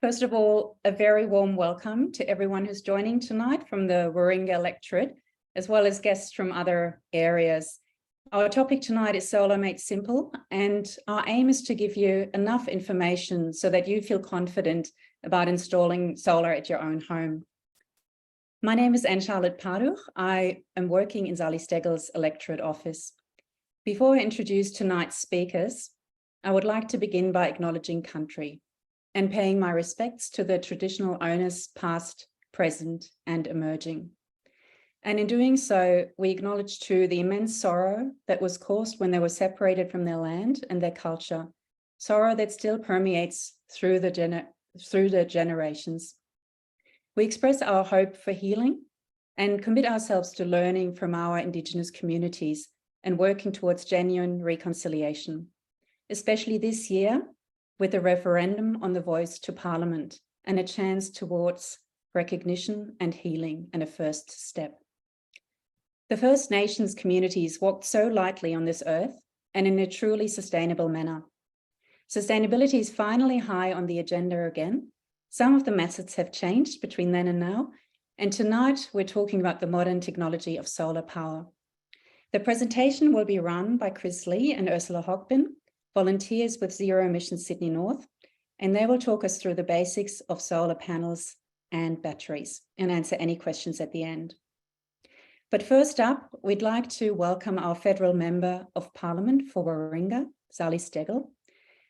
First of all, a very warm welcome to everyone who's joining tonight from the Warringah electorate, as well as guests from other areas. Our topic tonight is Solar Made Simple, and our aim is to give you enough information so that you feel confident about installing solar at your own home. My name is Anne-Charlotte Parduch. I am working in Zali Steggall's electorate office. Before I introduce tonight's speakers, I would like to begin by acknowledging country and paying my respects to the traditional owners past, present, and emerging. And in doing so, we acknowledge too the immense sorrow that was caused when they were separated from their land and their culture, sorrow that still permeates through the generations. We express our hope for healing and commit ourselves to learning from our Indigenous communities and working towards genuine reconciliation, especially this year, with a referendum on the voice to Parliament and a chance towards recognition and healing and a first step. The First Nations communities walked so lightly on this earth and in a truly sustainable manner. Sustainability is finally high on the agenda again. Some of the methods have changed between then and now, and tonight we're talking about the modern technology of solar power. The presentation will be run by Chris Lee and Ursula Hogben, volunteers with Zero Emissions Sydney North, and they will talk us through the basics of solar panels and batteries and answer any questions at the end. But first up, we'd like to welcome our Federal Member of Parliament for Warringah, Zali Steggall,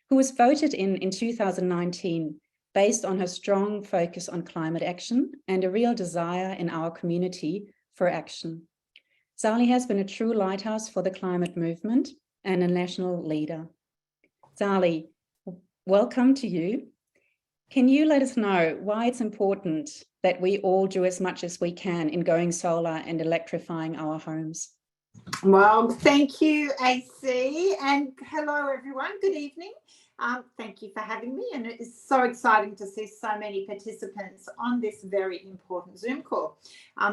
who was voted in 2019 based on her strong focus on climate action and a real desire in our community for action. Zali has been a true lighthouse for the climate movement and a national leader. Zali, welcome to you. Can you let us know why it's important that we all do as much as we can in going solar and electrifying our homes? Well, thank you, AC, and hello, everyone. Good evening. Thank you for having me, and it is so exciting to see so many participants on this very important Zoom call.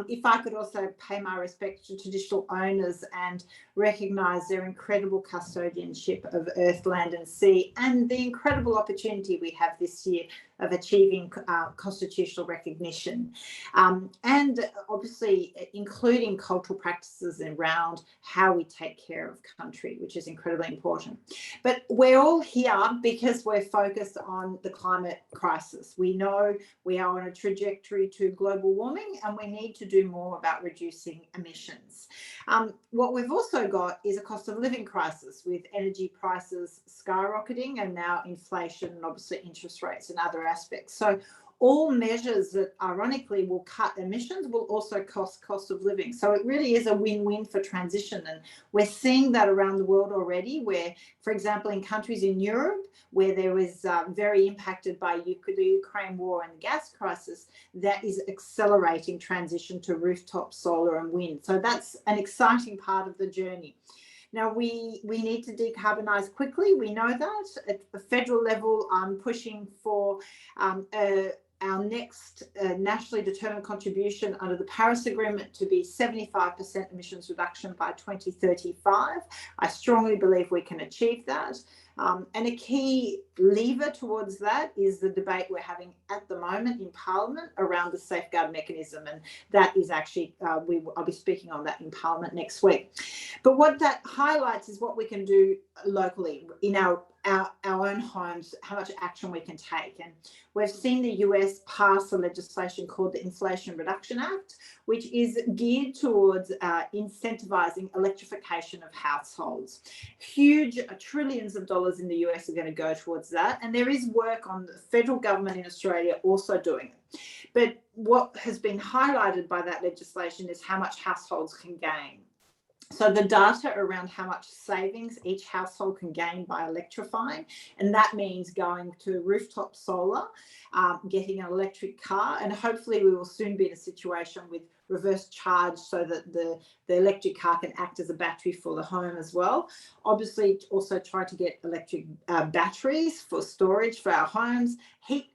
If I could also pay my respect to traditional owners and recognise their incredible custodianship of earth, land and sea, and the incredible opportunity we have this year of achieving constitutional recognition, and obviously including cultural practices around how we take care of country, which is incredibly important. But we're all here because we're focused on the climate crisis. We know we are on a trajectory to global warming and we need to do more about reducing emissions. What we've also got is a cost of living crisis with energy prices skyrocketing and now inflation and obviously interest rates and other aspects. So all measures that ironically will cut emissions will also cost of living. So it really is a win-win for transition. And we're seeing that around the world already where, for example, in countries in Europe, where there was very impacted by the Ukraine war and the gas crisis, that is accelerating transition to rooftop solar and wind. So that's an exciting part of the journey. Now, we need to decarbonise quickly. We know that. At the federal level, I'm pushing for our next nationally determined contribution under the Paris Agreement to be 75% emissions reduction by 2035. I strongly believe we can achieve that. And a key lever towards that is the debate we're having at the moment in Parliament around the safeguard mechanism. And that is actually, I'll be speaking on that in Parliament next week. But what that highlights is what we can do locally in our own homes, how much action we can take. And we've seen the US pass a legislation called the Inflation Reduction Act, which is geared towards incentivizing electrification of households. Huge trillions of dollars in the US are going to go towards that. And there is work on the federal government in Australia also doing it. But what has been highlighted by that legislation is how much households can gain. So the data around how much savings each household can gain by electrifying, and that means going to rooftop solar, getting an electric car, and hopefully we will soon be in a situation with reverse charge so that the electric car can act as a battery for the home as well. Obviously, also try to get electric batteries for storage for our homes,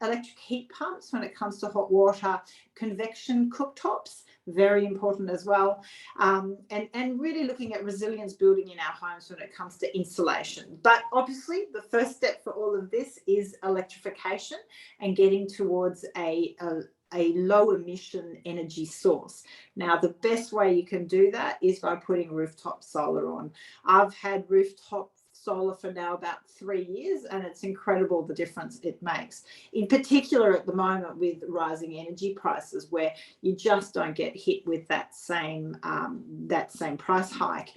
electric heat pumps when it comes to hot water, convection cooktops, very important as well. And really looking at resilience building in our homes when it comes to insulation. But obviously the first step for all of this is electrification and getting towards a low emission energy source. Now, the best way you can do that is by putting rooftop solar on. I've had rooftop solar for now about 3 years, and it's incredible the difference it makes. In particular, at the moment with rising energy prices, where you just don't get hit with that same price hike.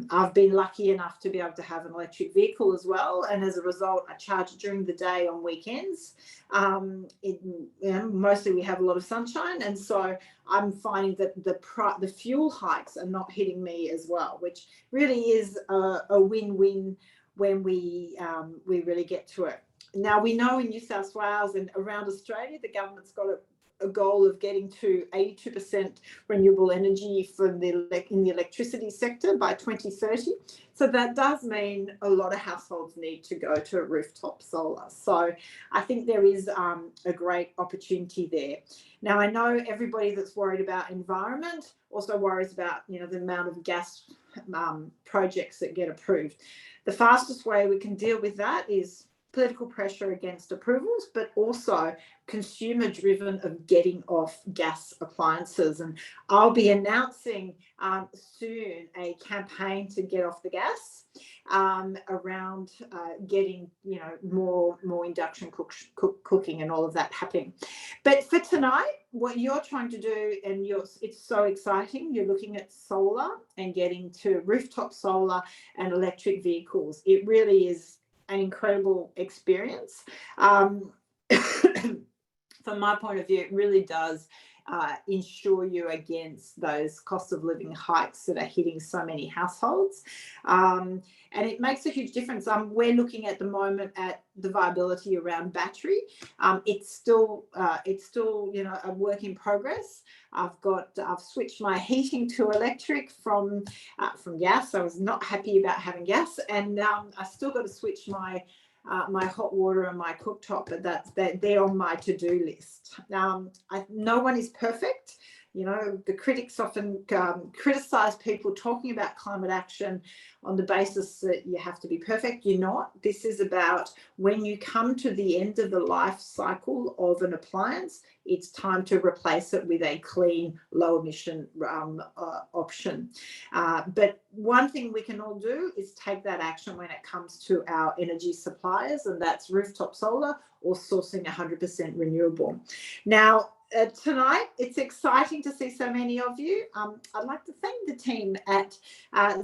I've been lucky enough to be able to have an electric vehicle as well, and as a result, I charge it during the day on weekends. Mostly we have a lot of sunshine, and so I'm finding that the fuel hikes are not hitting me as well, which really is a win-win when we really get to it. Now, we know in New South Wales and around Australia, the government's got a goal of getting to 82% renewable energy in the electricity sector by 2030. So that does mean a lot of households need to go to rooftop solar. So I think there is a great opportunity there. Now, I know everybody that's worried about environment also worries about, the amount of gas projects that get approved. The fastest way we can deal with that is political pressure against approvals, but also consumer driven of getting off gas appliances. And I'll be announcing soon a campaign to get off the gas around getting more induction cooking and all of that happening. But for tonight, what you're trying to do, and it's so exciting, you're looking at solar and getting to rooftop solar and electric vehicles. It really is an incredible experience. From my point of view, it really does insure you against those cost of living hikes that are hitting so many households. And it makes a huge difference. We're looking at the moment at the viability around battery. It's still a work in progress. I've switched my heating to electric from gas. I was not happy about having gas, and I still got to switch my hot water and my cooktop, but they're on my to-do list. No one is perfect. The critics often criticize people talking about climate action on the basis that you have to be perfect. You're not. This is about when you come to the end of the life cycle of an appliance, it's time to replace it with a clean, low emission option. But one thing we can all do is take that action when it comes to our energy suppliers, and that's rooftop solar or sourcing 100% renewable. Now, tonight, it's exciting to see so many of you. I'd like to thank the team at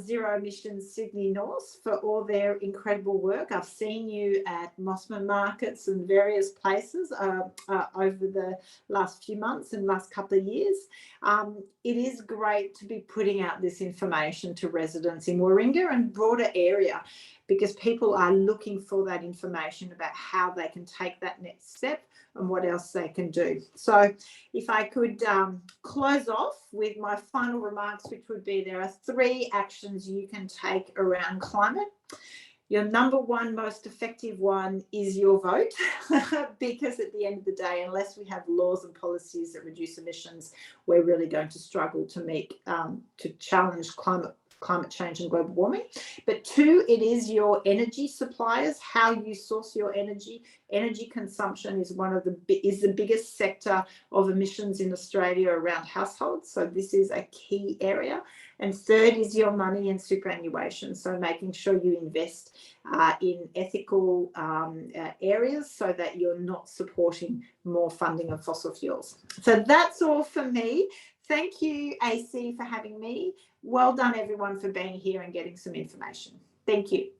Zero Emissions Sydney North for all their incredible work. I've seen you at Mossman markets and various places over the last few months and last couple of years. It is great to be putting out this information to residents in Warringah and broader area, because people are looking for that information about how they can take that next step and what else they can do. So if I could close off with my final remarks, which would be there are 3 actions you can take around climate. Your number one most effective one is your vote, because at the end of the day, unless we have laws and policies that reduce emissions, we're really going to struggle to challenge climate change and global warming. But 2, it is your energy suppliers, how you source your energy. Energy consumption is the biggest sector of emissions in Australia around households. So this is a key area. And 3rd is your money and superannuation. So making sure you invest in ethical areas so that you're not supporting more funding of fossil fuels. So that's all for me. Thank you, AC, for having me. Well done, everyone, for being here and getting some information. Thank you.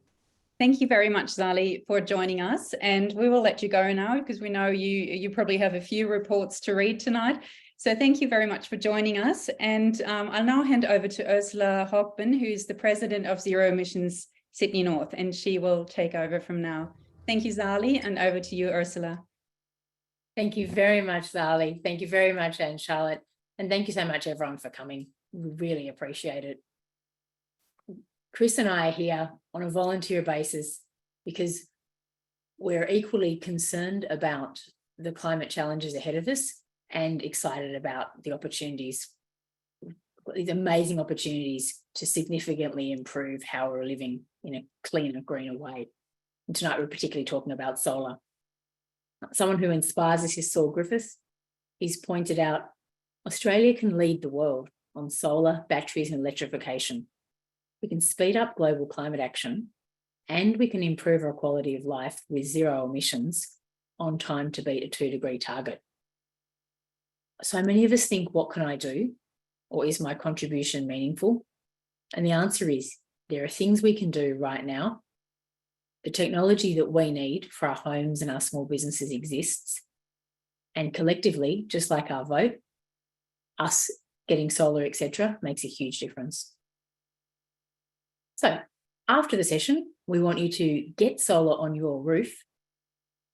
Thank you very much, Zali, for joining us. And we will let you go now, because we know you probably have a few reports to read tonight. So thank you very much for joining us. And I'll now hand over to Ursula Hogben, who's the president of Zero Emissions Sydney North, and she will take over from now. Thank you, Zali, and over to you, Ursula. Thank you very much, Zali. Thank you very much, Anne Charlotte. And thank you so much, everyone, for coming. We really appreciate it. Chris and I are here on a volunteer basis because we're equally concerned about the climate challenges ahead of us and excited about the opportunities we've got these amazing opportunities to significantly improve how we're living in a cleaner, greener way. And tonight we're particularly talking about solar. Someone who inspires us is Saul Griffiths. He's pointed out Australia can lead the world on solar, batteries and electrification. We can speed up global climate action and we can improve our quality of life with zero emissions on time to beat a 2-degree target. So many of us think, what can I do? Or is my contribution meaningful? And the answer is, there are things we can do right now. The technology that we need for our homes and our small businesses exists. And collectively, just like our vote, us getting solar, etc., makes a huge difference. So after the session, we want you to get solar on your roof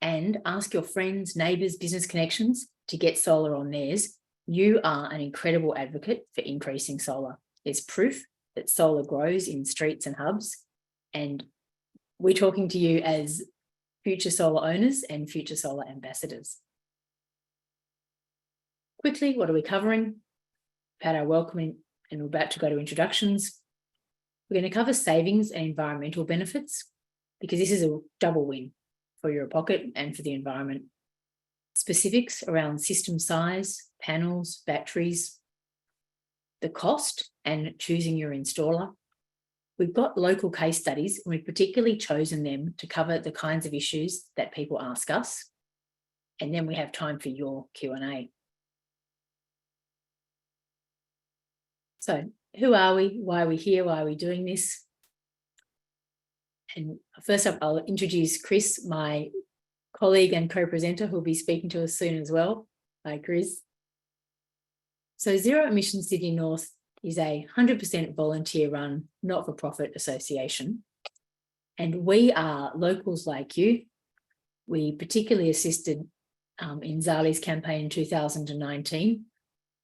and ask your friends, neighbours, business connections to get solar on theirs. You are an incredible advocate for increasing solar. There's proof that solar grows in streets and hubs, and we're talking to you as future solar owners and future solar ambassadors. Quickly, what are we covering? We've had our welcoming and we're about to go to introductions. We're going to cover savings and environmental benefits because this is a double win for your pocket and for the environment. Specifics around system size, panels, batteries, the cost and choosing your installer. We've got local case studies and we've particularly chosen them to cover the kinds of issues that people ask us. And then we have time for your Q&A. So who are we? Why are we here? Why are we doing this? And first up, I'll introduce Chris, my colleague and co-presenter, who'll be speaking to us soon as well. Hi, Chris. So Zero Emissions Sydney North is a 100% volunteer-run, not-for-profit association. And we are locals like you. We particularly assisted in Zali's campaign in 2019.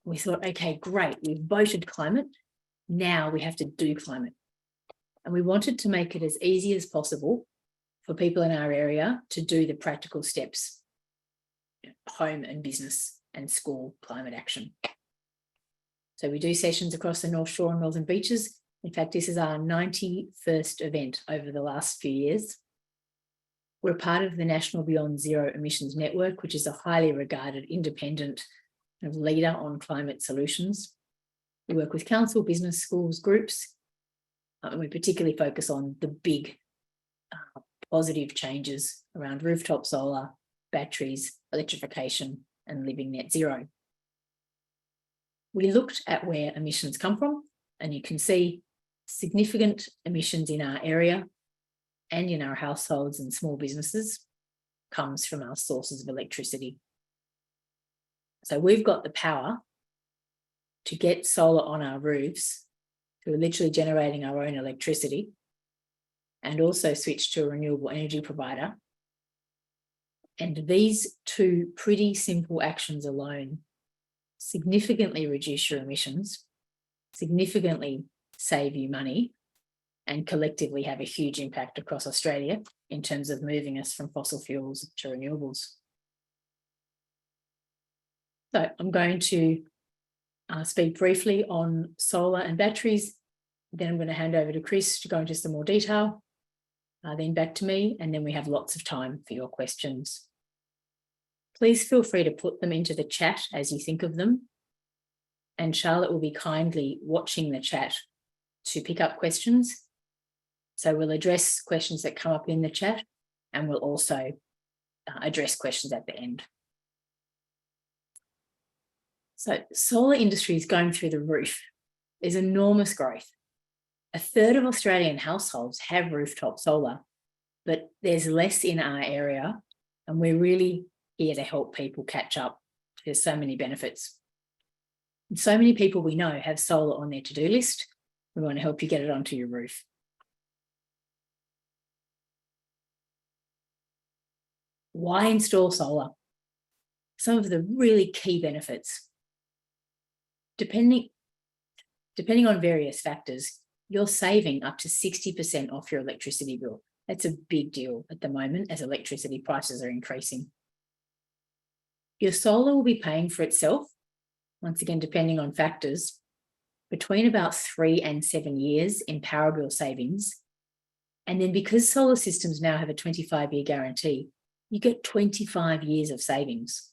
We thought, okay, great, we've voted climate. Now we have to do climate. And we wanted to make it as easy as possible for people in our area to do the practical steps, home and business and school climate action. So we do sessions across the North Shore and Northern Beaches. In fact, this is our 91st event over the last few years. We're part of the National Beyond Zero Emissions Network, which is a highly regarded independent leader on climate solutions. We work with council, business, schools, groups, and we particularly focus on the big positive changes around rooftop solar, batteries, electrification, and living net zero. We looked at where emissions come from, and you can see significant emissions in our area and in our households and small businesses comes from our sources of electricity. So we've got the power to get solar on our roofs through literally generating our own electricity and also switch to a renewable energy provider. And these two pretty simple actions alone significantly reduce your emissions, significantly save you money, and collectively have a huge impact across Australia in terms of moving us from fossil fuels to renewables. So I'm going to speak briefly on solar and batteries. Then I'm going to hand over to Chris to go into some more detail, then back to me, and then we have lots of time for your questions. Please feel free to put them into the chat as you think of them. And Charlotte will be kindly watching the chat to pick up questions. So we'll address questions that come up in the chat, and we'll also address questions at the end. So solar industry is going through the roof. There's enormous growth. 1/3 of Australian households have rooftop solar, but there's less in our area, and we're really here to help people catch up. There's so many benefits. And so many people we know have solar on their to-do list. We want to help you get it onto your roof. Why install solar? Some of the really key benefits. Depending on various factors, you're saving up to 60% off your electricity bill. That's a big deal at the moment as electricity prices are increasing. Your solar will be paying for itself, once again, depending on factors, between about 3 and 7 years in power bill savings. And then because solar systems now have a 25-year guarantee, you get 25 years of savings.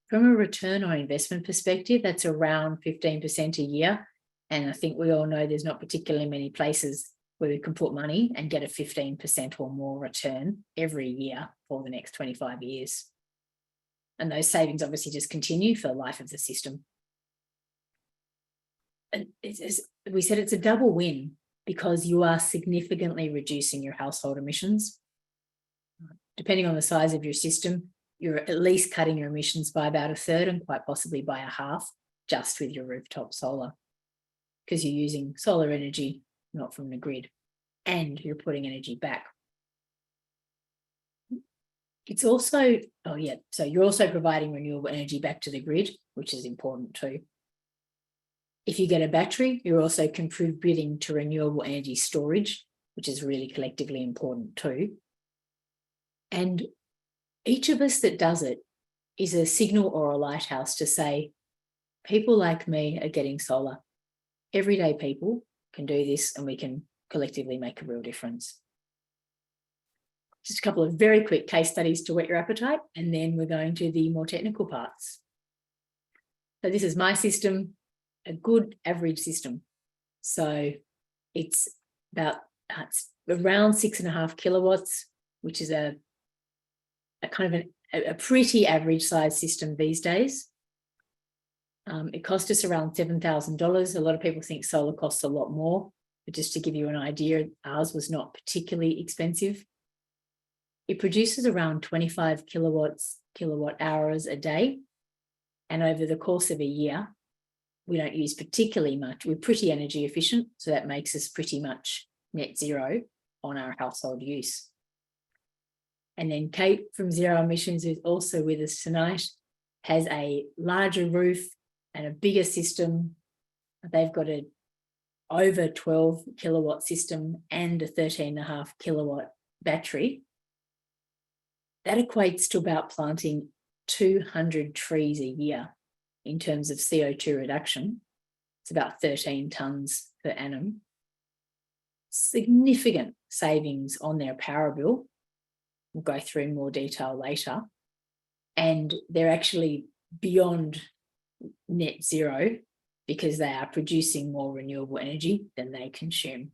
From a return on investment perspective, that's around 15% a year. And I think we all know there's not particularly many places where we can put money and get a 15% or more return every year for the next 25 years. And those savings obviously just continue for the life of the system. And we said it's a double win because you are significantly reducing your household emissions. Depending on the size of your system, you're at least cutting your emissions by about 1/3 and quite possibly by 1/2 just with your rooftop solar, because you're using solar energy, not from the grid, and you're putting energy back. It's also, so you're also providing renewable energy back to the grid, which is important too. If you get a battery, you're also contributing to renewable energy storage, which is really collectively important too. And each of us that does it is a signal or a lighthouse to say, people like me are getting solar. Everyday people can do this and we can collectively make a real difference. Just a couple of very quick case studies to whet your appetite, and then we're going to the more technical parts. So this is my system, a good average system. So it's around 6.5 kilowatts, which is a kind of a pretty average size system these days. It cost us around $7,000. A lot of people think solar costs a lot more, but just to give you an idea, ours was not particularly expensive. It produces around 25 kilowatt hours a day. And over the course of a year, we don't use particularly much. We're pretty energy efficient, so that makes us pretty much net zero on our household use. And then Kate from Zero Emissions, who's also with us tonight, has a larger roof and a bigger system. They've got a over 12 kilowatt system and a 13.5 kilowatt battery. That equates to about planting 200 trees a year in terms of CO2 reduction. It's about 13 tonnes per annum. Significant savings on their power bill. We'll go through in more detail later. And they're actually beyond net zero because they are producing more renewable energy than they consume.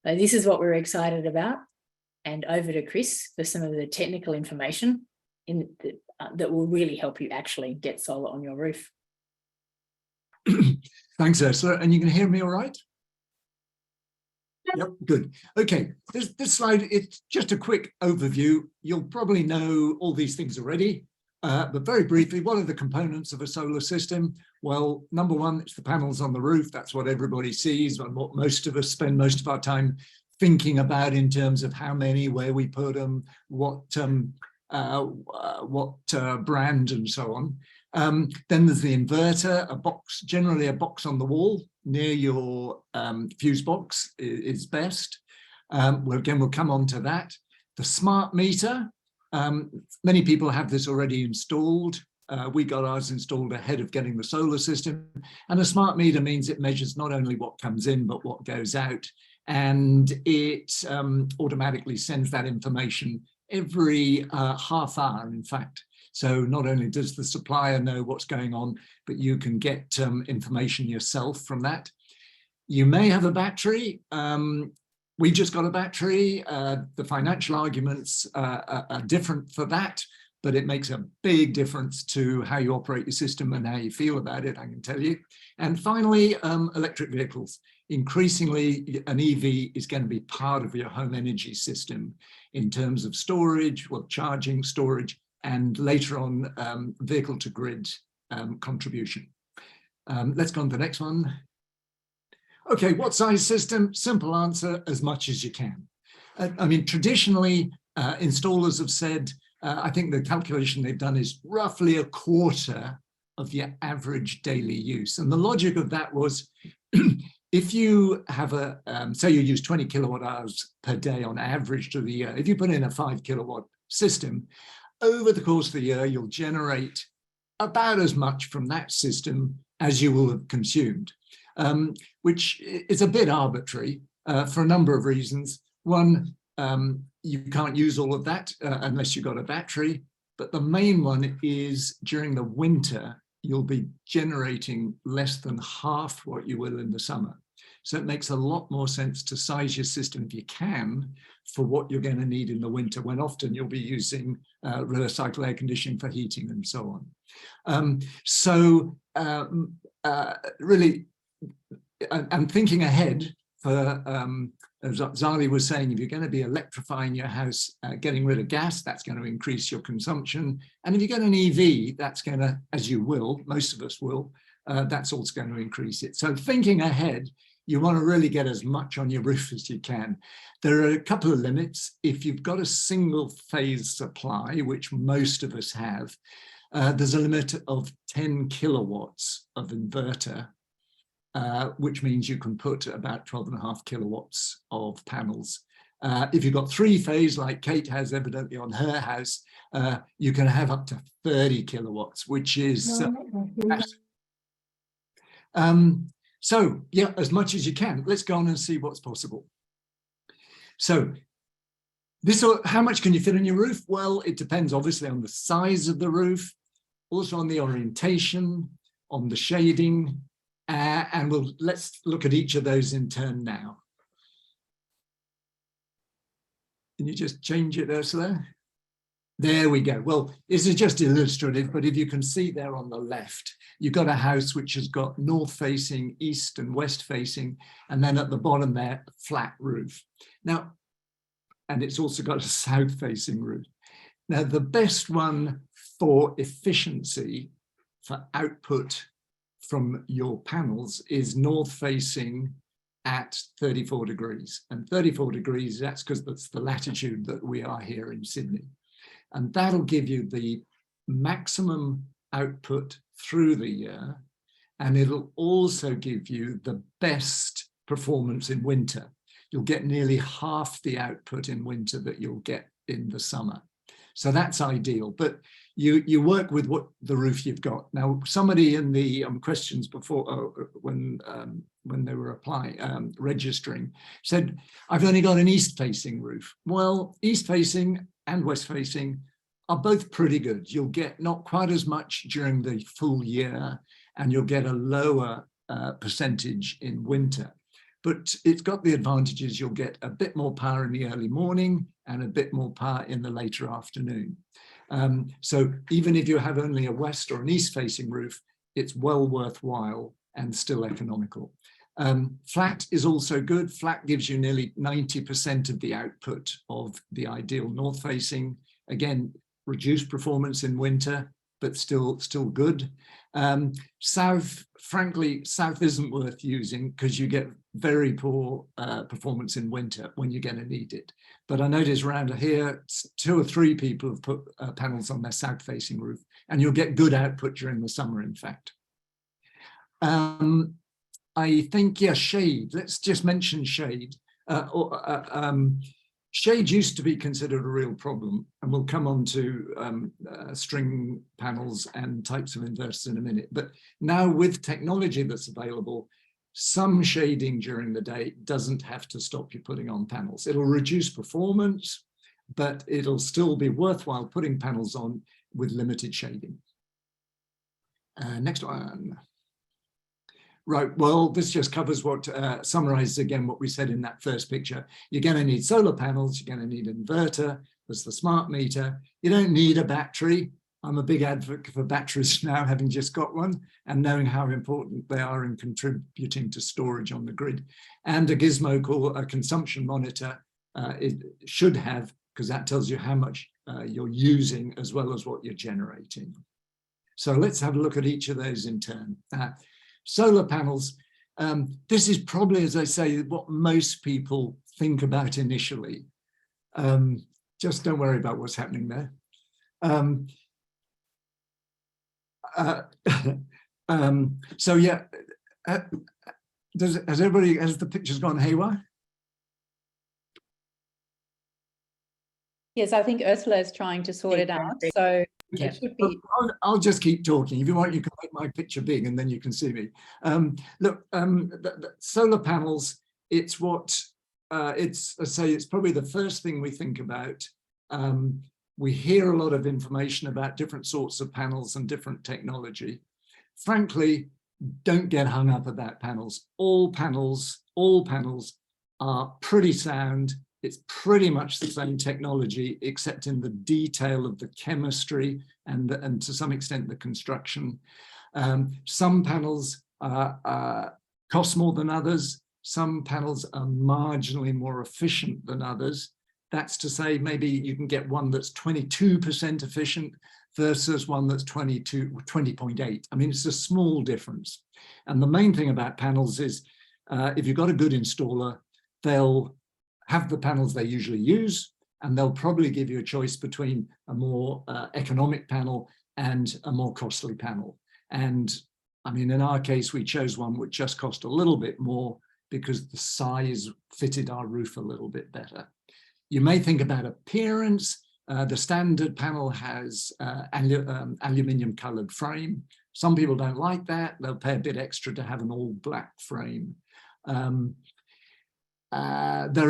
So this is what we're excited about. And over to Chris for some of the technical information that will really help you actually get solar on your roof. Thanks, Ursula. And you can hear me all right? Yep, good. Okay, this slide, it's just a quick overview. You'll probably know all these things already, but very briefly, what are the components of a solar system? Well, number one, it's the panels on the roof. That's what everybody sees and what most of us spend most of our time thinking about in terms of how many, where we put them, what brand and so on. Then there's the inverter, a box, generally a box on the wall near your fuse box is best. We'll come on to that. The smart meter, many people have this already installed. We got ours installed ahead of getting the solar system. And a smart meter means it measures not only what comes in, but what goes out. And it automatically sends that information every half hour, in fact. So not only does the supplier know what's going on, but you can get information yourself from that. You may have a battery. We just got a battery. The financial arguments are different for that, but it makes a big difference to how you operate your system and how you feel about it, I can tell you. And finally, electric vehicles. Increasingly, an EV is going to be part of your home energy system in terms of storage, well, charging, storage, and later on, vehicle to grid contribution. Let's go on to the next one. Okay, what size system? Simple answer, as much as you can. I mean, traditionally, installers have said, I think the calculation they've done is roughly 1/4 of the average daily use. And the logic of that was, if you have say you use 20 kilowatt hours per day on average to the year, if you put in a 5 kilowatt system, over the course of the year, you'll generate about as much from that system as you will have consumed, which is a bit arbitrary for a number of reasons. One, you can't use all of that unless you've got a battery, but the main one is during the winter, you'll be generating less than half what you will in the summer. So it makes a lot more sense to size your system if you can for what you're going to need in the winter, when often you'll be using reverse cycle air conditioning for heating and so on. Really, I'm thinking ahead for, as Zali was saying, if you're going to be electrifying your house, getting rid of gas, that's going to increase your consumption. And if you get an EV, that's going to, as you will, most of us will, that's also going to increase it. So thinking ahead, you want to really get as much on your roof as you can. There are a couple of limits. If you've got a single phase supply, which most of us have, there's a limit of 10 kilowatts of inverter, which means you can put about 12.5 kilowatts of panels. If you've got 3-phase, like Kate has evidently on her house, you can have up to 30 kilowatts, which is massive. So yeah, as much as you can. Let's go on and see what's possible. So how much can you fit on your roof? Well, it depends obviously on the size of the roof, also on the orientation, on the shading, and let's look at each of those in turn now. Can you just change it, Ursula? There we go. Well, this is just illustrative, but if you can see there on the left, you've got a house which has got north facing, east and west facing, and then at the bottom there, flat roof. Now, and it's also got a south facing roof. Now, the best one for efficiency, for output from your panels, is north facing at 34 degrees. And 34 degrees, that's because that's the latitude that we are here in Sydney. And that'll give you the maximum output through the year. And it'll also give you the best performance in winter. You'll get nearly half the output in winter that you'll get in the summer. So that's ideal. But you work with what the roof you've got. Now, somebody in the questions before, when they were registering, said, I've only got an east-facing roof. Well, east-facing and west-facing are both pretty good. You'll get not quite as much during the full year, and you'll get a lower percentage in winter. But it's got the advantages. You'll get a bit more power in the early morning and a bit more power in the later afternoon. So even if you have only a west or an east-facing roof, it's well worthwhile and still economical. Flat is also good. Flat gives you nearly 90% of the output of the ideal north-facing. Again, reduced performance in winter, but still good. South, frankly, south isn't worth using because you get very poor performance in winter when you're going to need it. But I notice around here, 2 or 3 people have put panels on their south-facing roof, and you'll get good output during the summer, in fact. I think, yeah, shade. Let's just mention shade. Shade used to be considered a real problem, and we'll come on to string panels and types of inverters in a minute. But now with technology that's available, some shading during the day doesn't have to stop you putting on panels. It'll reduce performance, but it'll still be worthwhile putting panels on with limited shading. Next one. Right, well, this just covers what, summarizes again what we said in that first picture. You're going to need solar panels, you're going to need an inverter, there's the smart meter. You don't need a battery. I'm a big advocate for batteries now, having just got one, and knowing how important they are in contributing to storage on the grid. And a gizmo called a consumption monitor, it should have, because that tells you how much you're using as well as what you're generating. So let's have a look at each of those in turn. Solar panels, this is probably, as I say, what most people think about initially. Just don't worry about what's happening there. So yeah, has the pictures gone haywire? Yes, I think Ursula is trying to sort it out. So Yeah. It should be. I'll just keep talking. If you want, you can make my picture big and then you can see me. Look, the solar panels, it's what, it's, I say, it's probably the first thing we think about. We hear a lot of information about different sorts of panels and different technology. Frankly, don't get hung up about panels. All panels are pretty sound. It's pretty much the same technology, except in the detail of the chemistry and to some extent the construction. Some panels cost more than others. Some panels are marginally more efficient than others. That's to say, maybe you can get one that's 22% efficient versus one that's 20.8. I mean, it's a small difference. And the main thing about panels is if you've got a good installer, they'll have the panels they usually use, and they'll probably give you a choice between a more economic panel and a more costly panel. And I mean, in our case, we chose one which just cost a little bit more because the size fitted our roof a little bit better. You may think about appearance. The standard panel has aluminium colored frame. Some people don't like that. They'll pay a bit extra to have an all black frame. There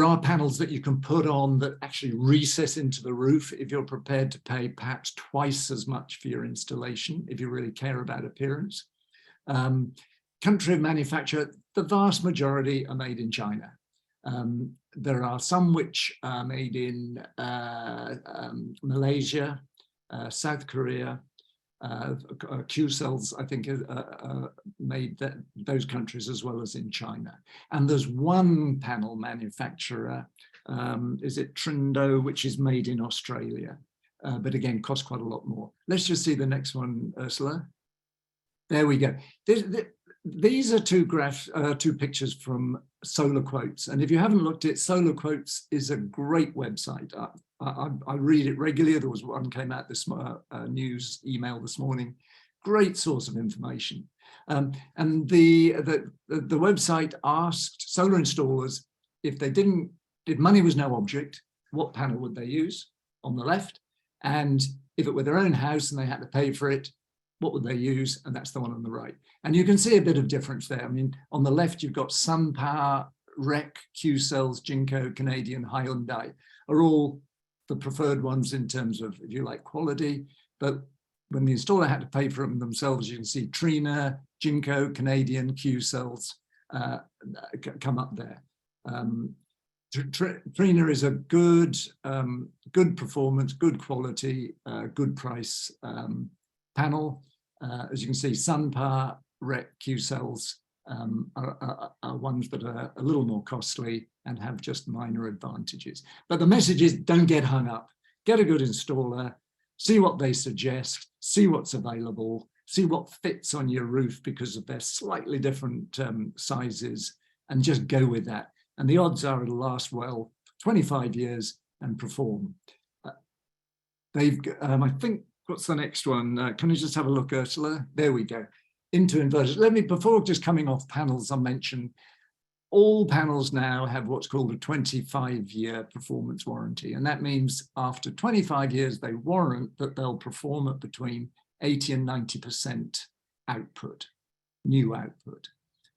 are panels that you can put on that actually recess into the roof if you're prepared to pay perhaps twice as much for your installation, if you really care about appearance. Country of manufacture, the vast majority are made in China. There are some which are made in Malaysia, South Korea. Q-cells, I think, made those countries as well as in China. And there's one panel manufacturer, is it Trindo, which is made in Australia, but again, costs quite a lot more. Let's just see the next one, Ursula. There we go. These are two pictures from Solar Quotes. And if you haven't looked at it, Solar Quotes is a great website. I read it regularly. There was one came out this news email this morning. Great source of information. And the website asked solar installers if money was no object, what panel would they use on the left? And if it were their own house and they had to pay for it, what would they use? And that's the one on the right. And you can see a bit of difference there. I mean, on the left, you've got SunPower, REC, Q-cells, Jinko, Canadian, Hyundai are all the preferred ones in terms of, if you like, quality. But when the installer had to pay for them themselves, you can see Trina, Jinko, Canadian, Q-cells come up there. Trina is a good performance, good quality, good price panel. As you can see, SunPower, REC, Q-cells are ones that are a little more costly and have just minor advantages. But the message is, don't get hung up. Get a good installer, see what they suggest, see what's available, see what fits on your roof because of their slightly different sizes, and just go with that. And the odds are it'll last well 25 years and perform. I think, what's the next one? Can you just have a look, Ursula? There we go. Into inverters. Let me, before just coming off panels, I'll mention all panels now have what's called a 25-year performance warranty. And that means after 25 years, they warrant that they'll perform at between 80 and 90% output, new output.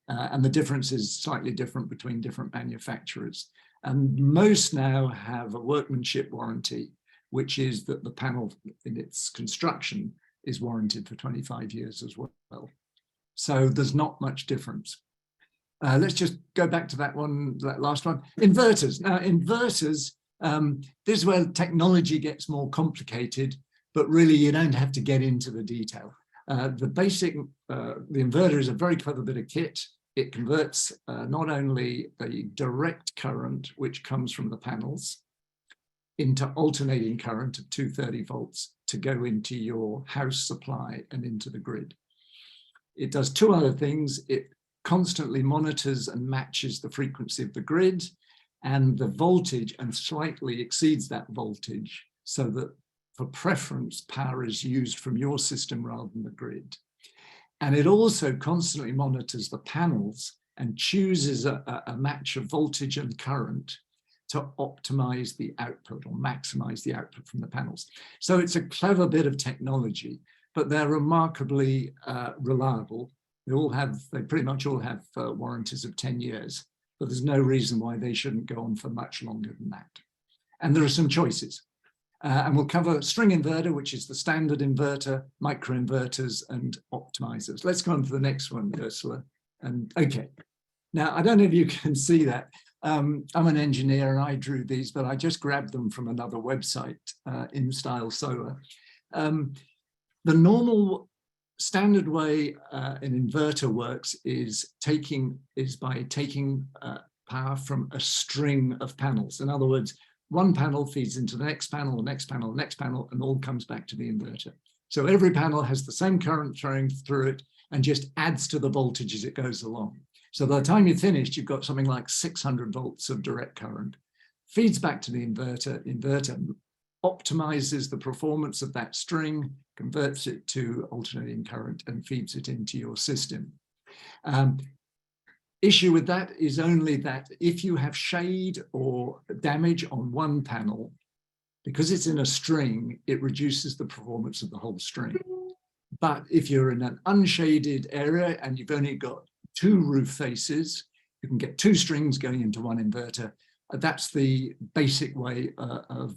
And the difference is slightly different between different manufacturers. And most now have a workmanship warranty, which is that the panel in its construction is warranted for 25 years as well. So there's not much difference. Let's just go back to that last one. Inverters. Now, inverters, this is where technology gets more complicated, but really you don't have to get into the detail. The inverter is a very clever bit of kit. It converts not only the direct current, which comes from the panels, into alternating current of 230 volts to go into your house supply and into the grid. It does two other things. It constantly monitors and matches the frequency of the grid and the voltage, and slightly exceeds that voltage so that for preference, power is used from your system rather than the grid. And it also constantly monitors the panels and chooses a match of voltage and current to optimize the output or maximize the output from the panels. So it's a clever bit of technology, but they're remarkably reliable. They pretty much all have warranties of 10 years, but there's no reason why they shouldn't go on for much longer than that. And there are some choices. And we'll cover string inverter, which is the standard inverter, microinverters, and optimizers. Let's go on to the next one, Ursula. And okay, now I don't know if you can see that. I'm an engineer and I drew these, but I just grabbed them from another website, InStyle Solar. The normal standard way an inverter works is by taking power from a string of panels. In other words, one panel feeds into the next panel, the next panel, the next panel, and all comes back to the inverter. So every panel has the same current flowing through it and just adds to the voltage as it goes along. So by the time you're finished, you've got something like 600 volts of direct current, feeds back to the inverter, inverter optimizes the performance of that string, converts it to alternating current and feeds it into your system. Issue with that is only that if you have shade or damage on one panel, because it's in a string, it reduces the performance of the whole string. But if you're in an unshaded area and you've only got 2 roof faces, you can get 2 strings going into one inverter. That's the basic way of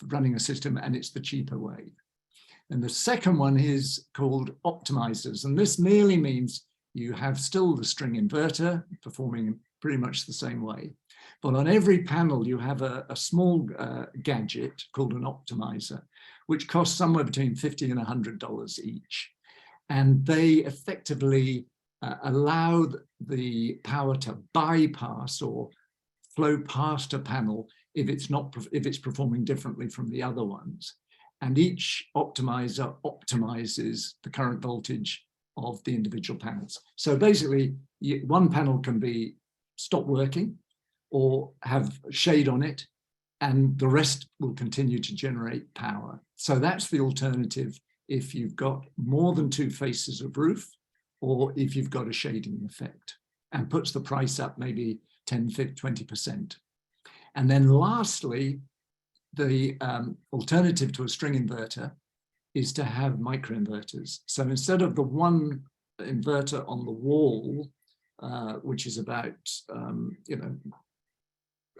running a system, and it's the cheaper way. And the second one is called optimizers. And this merely means you have still the string inverter performing pretty much the same way. But on every panel, you have a small gadget called an optimizer, which costs somewhere between $50 and $100 each. And they effectively allow the power to bypass or flow past a panel if it's performing differently from the other ones. And each optimizer optimizes the current voltage of the individual panels. So basically, one panel can be stop working or have shade on it, and the rest will continue to generate power. So that's the alternative if you've got more than 2 faces of roof, or if you've got a shading effect, and puts the price up maybe 10, 20%. And then lastly, the alternative to a string inverter is to have microinverters. So instead of the one inverter on the wall, which is about,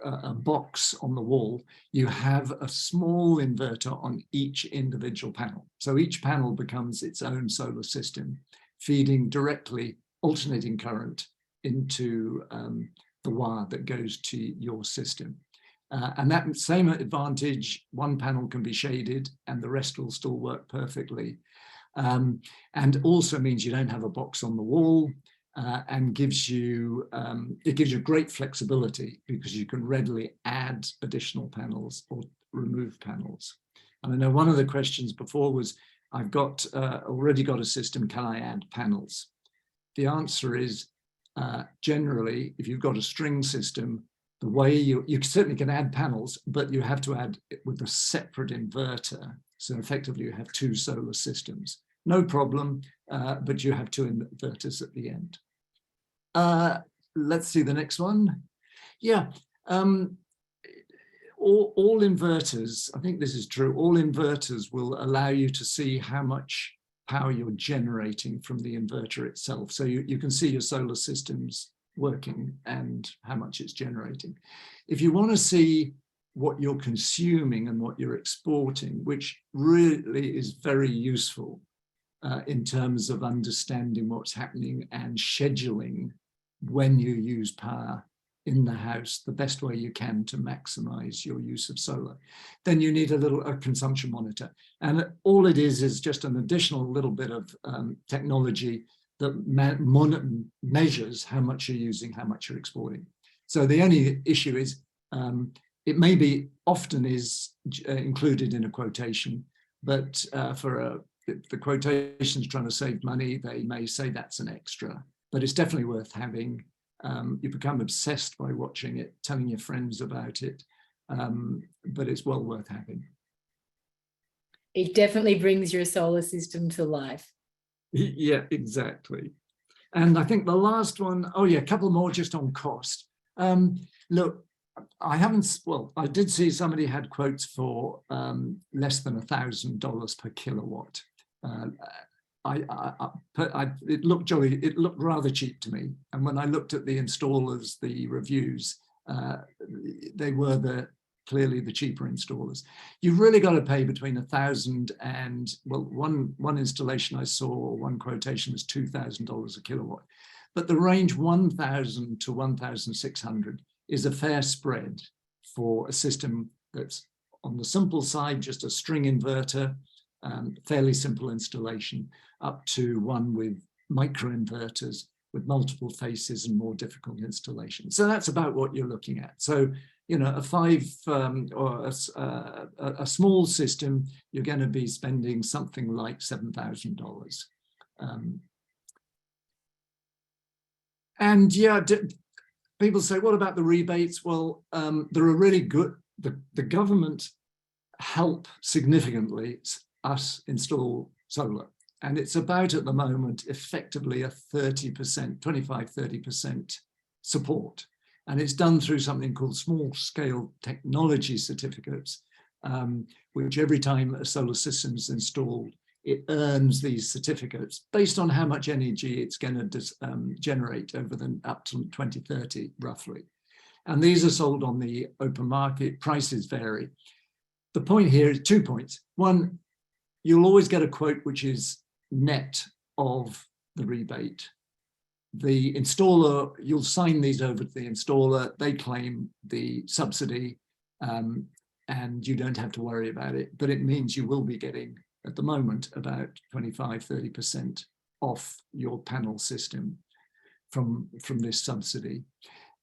a box on the wall, you have a small inverter on each individual panel. So each panel becomes its own solar system, feeding directly alternating current into the wire that goes to your system. And that same advantage, one panel can be shaded and the rest will still work perfectly. And also means you don't have a box on the wall, and gives you great flexibility because you can readily add additional panels or remove panels. And I know one of the questions before was, I've got already got a system, can I add panels? The answer is generally, if you've got a string system, the way you certainly can add panels, but you have to add it with a separate inverter. So effectively you have 2 solar systems. No problem, but you have 2 inverters at the end. Let's see the next one. Yeah, all inverters, I think this is true, all inverters will allow you to see how much power you're generating from the inverter itself. So you can see your solar systems working and how much it's generating. If you want to see what you're consuming and what you're exporting, which really is very useful in terms of understanding what's happening and scheduling when you use power in the house the best way you can to maximize your use of solar, then you need a consumption monitor. And all it is just an additional little bit of technology that measures how much you're using, how much you're exporting. So the only issue is it may be often is included in a quotation, but if the quotation's trying to save money, they may say that's an extra, but it's definitely worth having. You become obsessed by watching it, telling your friends about it, but it's well worth having. It definitely brings your solar system to life. Yeah, exactly. And I think the last one, oh yeah, a couple more just on cost. Look, I haven't, well, I did see somebody had quotes for less than $1,000 per kilowatt. It looked jolly, it looked rather cheap to me. And when I looked at the installers, the reviews, they were clearly the cheaper installers. You've really got to pay between 1,000 and, well, one installation I saw, one quotation was $2,000 a kilowatt. But the range 1,000 to 1,600 is a fair spread for a system that's on the simple side, just a string inverter, fairly simple installation, up to one with microinverters with multiple faces and more difficult installation. So that's about what you're looking at. So, you know, a small system, you're going to be spending something like $7,000. And yeah, people say, what about the rebates? Well, there are really good, the government help significantly us install solar. And it's about, at the moment, effectively a 30%, 25-30% support. And it's done through something called small scale technology certificates, which every time a solar system is installed, it earns these certificates based on how much energy it's going to generate over up to 2030, roughly. And these are sold on the open market. Prices vary. The point here is 2 points. One, you'll always get a quote which is net of the rebate. The installer, you'll sign these over to the installer, they claim the subsidy, and you don't have to worry about it, but it means you will be getting, at the moment, about 25-30% off your panel system from this subsidy.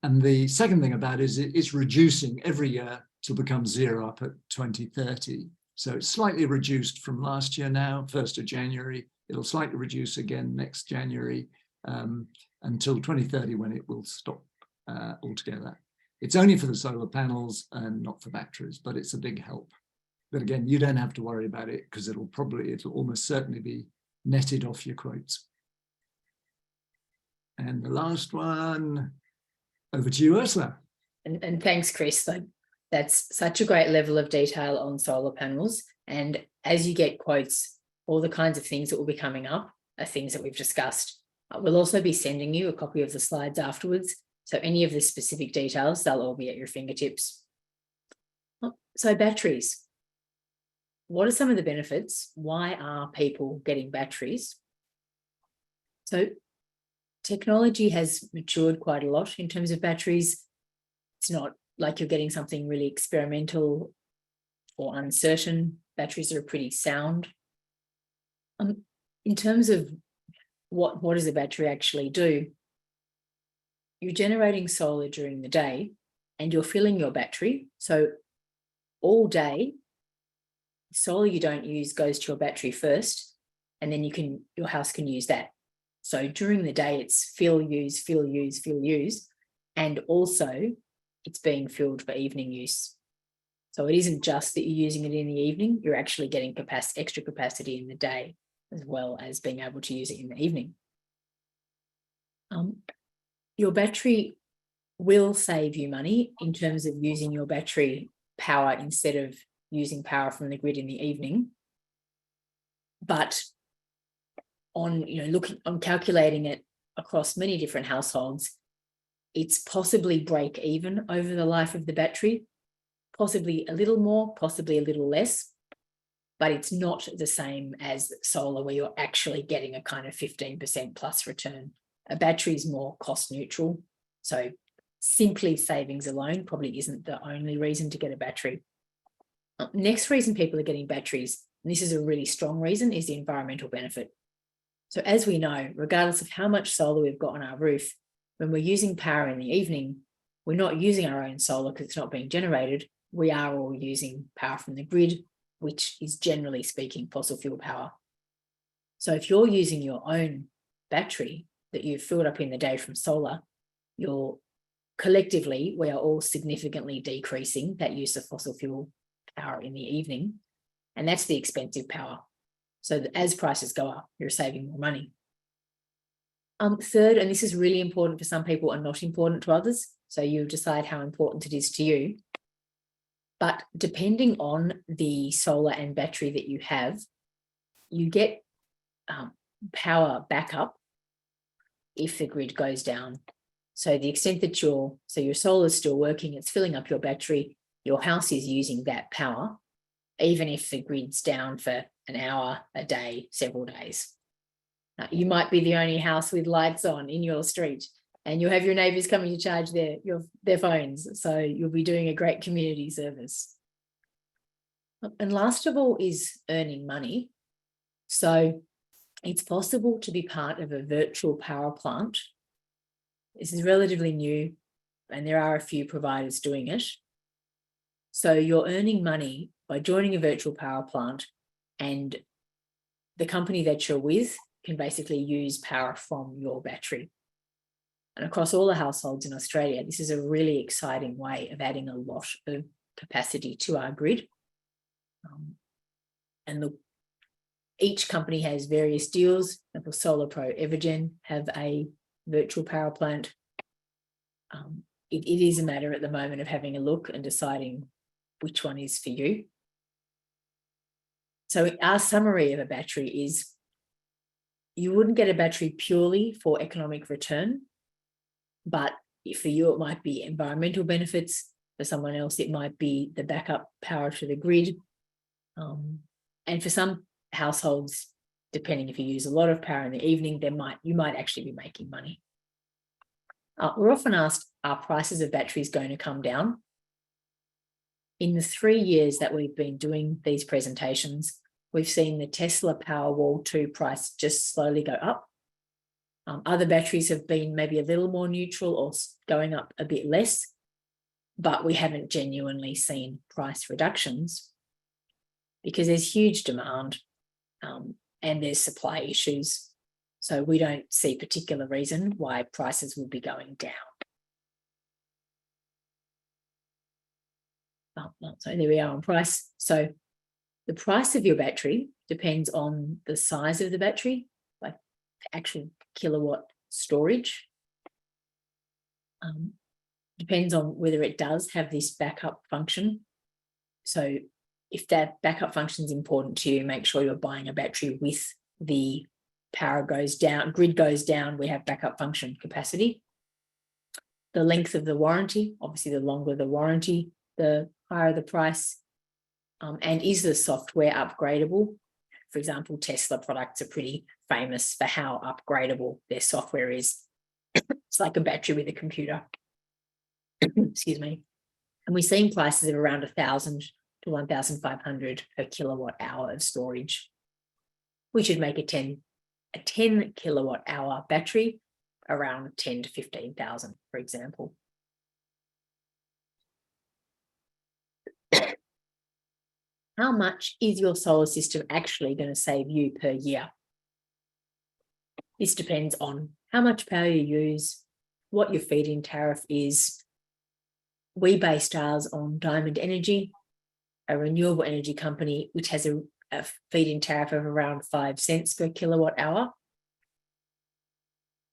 And the second thing about it is it's reducing every year to become zero up at 2030. So it's slightly reduced from last year now, 1st of January. It'll slightly reduce again next January until 2030, when it will stop altogether. It's only for the solar panels and not for batteries, but it's a big help. But again, you don't have to worry about it because it'll almost certainly be netted off your quotes. And the last one, over to you, Ursula. And thanks, Chris. That's such a great level of detail on solar panels. And as you get quotes, all the kinds of things that will be coming up are things that we've discussed. We'll also be sending you a copy of the slides afterwards. So any of the specific details, they'll all be at your fingertips. So batteries. What are some of the benefits? Why are people getting batteries? So technology has matured quite a lot in terms of batteries. It's not like you're getting something really experimental or uncertain. Batteries are pretty sound. In terms of what does a battery actually do? You're generating solar during the day and you're filling your battery. So all day, solar you don't use goes to your battery first, and then your house can use that. So during the day, it's fill, use, fill, use, fill, use, and also it's being filled for evening use. So it isn't just that you're using it in the evening, you're actually getting extra capacity in the day, as well as being able to use it in the evening. Your battery will save you money in terms of using your battery power instead of using power from the grid in the evening. But on calculating it across many different households, it's possibly break even over the life of the battery, possibly a little more, possibly a little less, but it's not the same as solar where you're actually getting a kind of 15% plus return. A battery is more cost neutral. So simply savings alone probably isn't the only reason to get a battery. Next reason people are getting batteries, and this is a really strong reason, is the environmental benefit. So as we know, regardless of how much solar we've got on our roof, when we're using power in the evening, we're not using our own solar because it's not being generated. We are all using power from the grid, which is generally speaking fossil fuel power. So if you're using your own battery that you've filled up in the day from solar, collectively, we are all significantly decreasing that use of fossil fuel power in the evening, and that's the expensive power. So that as prices go up, you're saving more money. Third, and this is really important for some people and not important to others, so you decide how important it is to you. But depending on the solar and battery that you have, you get power backup if the grid goes down. So the extent that your solar is still working, it's filling up your battery, your house is using that power, even if the grid's down for an hour, a day, several days. Now, you might be the only house with lights on in your street, and you'll have your neighbours coming to charge their phones. So you'll be doing a great community service. And last of all is earning money. So it's possible to be part of a virtual power plant. This is relatively new, and there are a few providers doing it. So you're earning money by joining a virtual power plant, and the company that you're with can basically use power from your battery. And across all the households in Australia, this is a really exciting way of adding a lot of capacity to our grid. Each company has various deals. For example, Solar Pro Evergen have a virtual power plant. It is a matter at the moment of having a look and deciding which one is for you. So our summary of a battery is you wouldn't get a battery purely for economic return, but for you it might be environmental benefits. For someone else it might be the backup power to the grid. And for some households, depending if you use a lot of power in the evening, you might actually be making money. We're often asked, are prices of batteries going to come down? In the 3 years that we've been doing these presentations, we've seen the Tesla Powerwall 2 price just slowly go up. Other batteries have been maybe a little more neutral or going up a bit less, but we haven't genuinely seen price reductions because there's huge demand and there's supply issues. So we don't see particular reason why prices will be going down. So there we are on price. So the price of your battery depends on the size of the battery, like the actual kilowatt storage. Depends on whether it does have this backup function. So if that backup function is important to you, make sure you're buying a battery with the power goes down, grid goes down, we have backup function capacity. The length of the warranty, obviously the longer the warranty, the higher the price. And is the software upgradable? For example, Tesla products are pretty famous for how upgradable their software is. It's like a battery with a computer. Excuse me. And we're seeing prices of around 1,000 to 1,500 per kilowatt hour of storage, which would make a 10 kilowatt hour battery around 10 to 15,000, for example. How much is your solar system actually going to save you per year? This depends on how much power you use, what your feed-in tariff is. We based ours on Diamond Energy, a renewable energy company, which has a feed-in tariff of around 5 cents per kilowatt hour.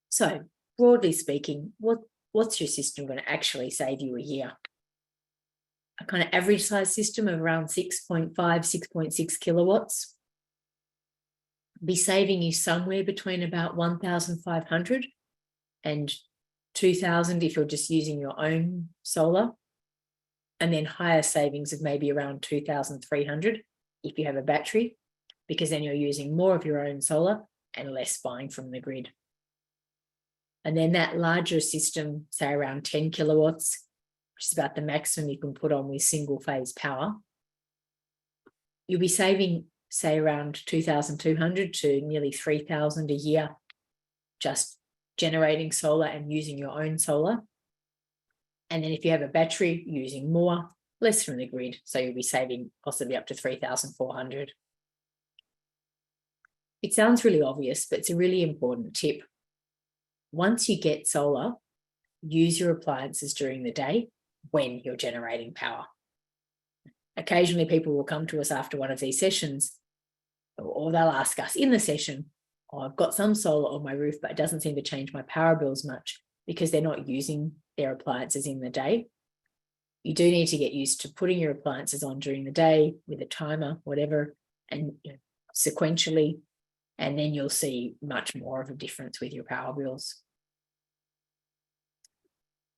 So broadly speaking, what's your system going to actually save you a year? A kind of average size system of around 6.5, 6.6 kilowatts be saving you somewhere between about 1,500 and 2,000 if you're just using your own solar, and then higher savings of maybe around 2,300 if you have a battery, because then you're using more of your own solar and less buying from the grid. And then that larger system, say around 10 kilowatts, which is about the maximum you can put on with single phase power, you'll be saving, say, around 2,200 to nearly 3,000 a year just generating solar and using your own solar. And then if you have a battery, using more, less from the grid. So you'll be saving possibly up to 3,400. It sounds really obvious, but it's a really important tip. Once you get solar, use your appliances during the day when you're generating power. Occasionally people will come to us after one of these sessions, or they'll ask us in the session, oh, I've got some solar on my roof, but it doesn't seem to change my power bills much because they're not using their appliances in the day. You do need to get used to putting your appliances on during the day with a timer, whatever, and sequentially, and then you'll see much more of a difference with your power bills.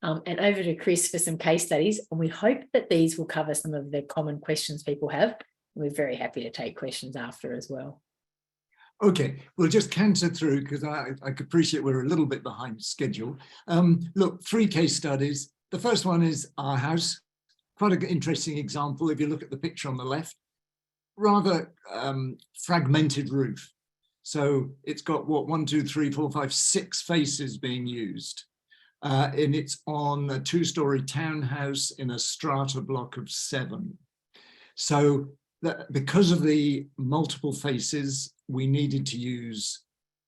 And over to Chris for some case studies, and we hope that these will cover some of the common questions people have. We're very happy to take questions after as well. Okay, we'll just canter through because I appreciate we're a little bit behind schedule. Look, 3 case studies. The first one is our house. Quite an interesting example. If you look at the picture on the left, rather fragmented roof. So it's got what, 1, 2, 3, 4, 5, 6 faces being used. And it's on a 2-story townhouse in a strata block of 7. So because of the multiple faces, we needed to use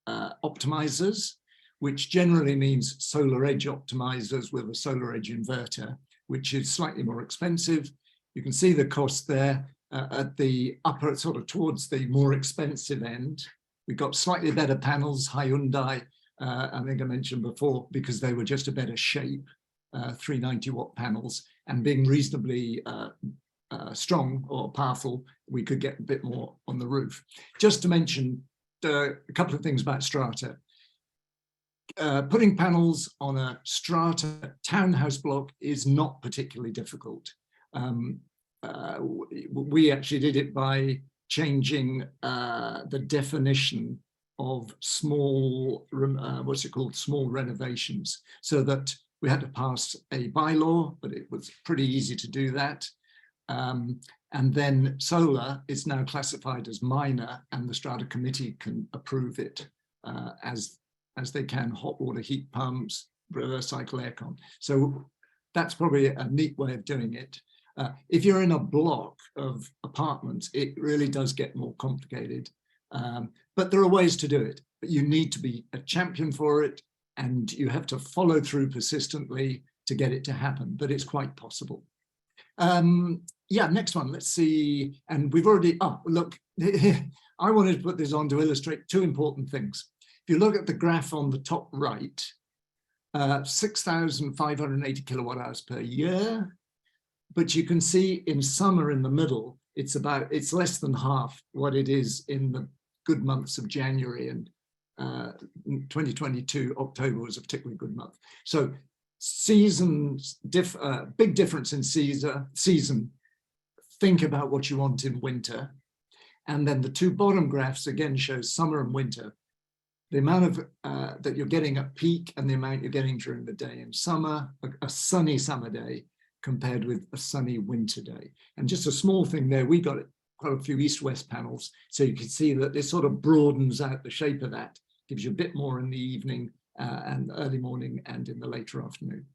optimizers, which generally means solar edge optimizers with a solar edge inverter, which is slightly more expensive. You can see the cost there at the upper, sort of towards the more expensive end. We got slightly better panels, Hyundai, I think I mentioned before, because they were just a better shape, 390 watt panels, and being reasonably strong or powerful, we could get a bit more on the roof. Just to mention a couple of things about strata. Putting panels on a strata townhouse block is not particularly difficult. We actually did it by changing the definition of small, small renovations, so that we had to pass a bylaw, but it was pretty easy to do that. And then solar is now classified as minor, and the strata committee can approve it as they can hot water heat pumps, reverse cycle aircon. So that's probably a neat way of doing it. If you're in a block of apartments, it really does get more complicated. But there are ways to do it, but you need to be a champion for it, and you have to follow through persistently to get it to happen, but it's quite possible. Yeah, next one, let's see. And we've already, oh, look, I wanted to put this on to illustrate 2 important things. If you look at the graph on the top right, 6,580 kilowatt hours per year, but you can see in summer in the middle, it's less than half what it is in the good months of January, and 2022, October was a particularly good month. So seasons, big difference in season. Think about what you want in winter. And then the 2 bottom graphs again show summer and winter. The amount of that you're getting at peak and the amount you're getting during the day in summer, a sunny summer day compared with a sunny winter day. And just a small thing there, we got quite a few east-west panels, so you can see that this sort of broadens out the shape of that, gives you a bit more in the evening and early morning and in the later afternoon.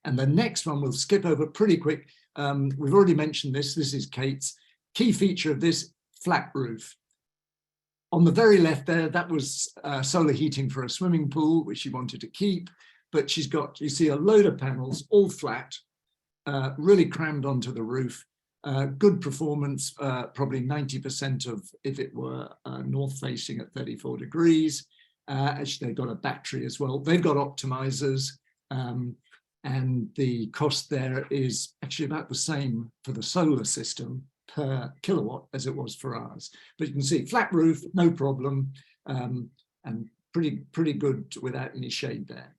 And the next one we'll skip over pretty quick. We've already mentioned this is Kate's. Key feature of this, flat roof. On the very left there, that was solar heating for a swimming pool, which she wanted to keep, but she's got, you see, a load of panels, all flat, really crammed onto the roof. Good performance, probably 90% of if it were north facing at 34 degrees. Actually, they've got a battery as well. They've got optimizers, and the cost there is actually about the same for the solar system per kilowatt as it was for ours. But you can see flat roof, no problem, and pretty good without any shade there.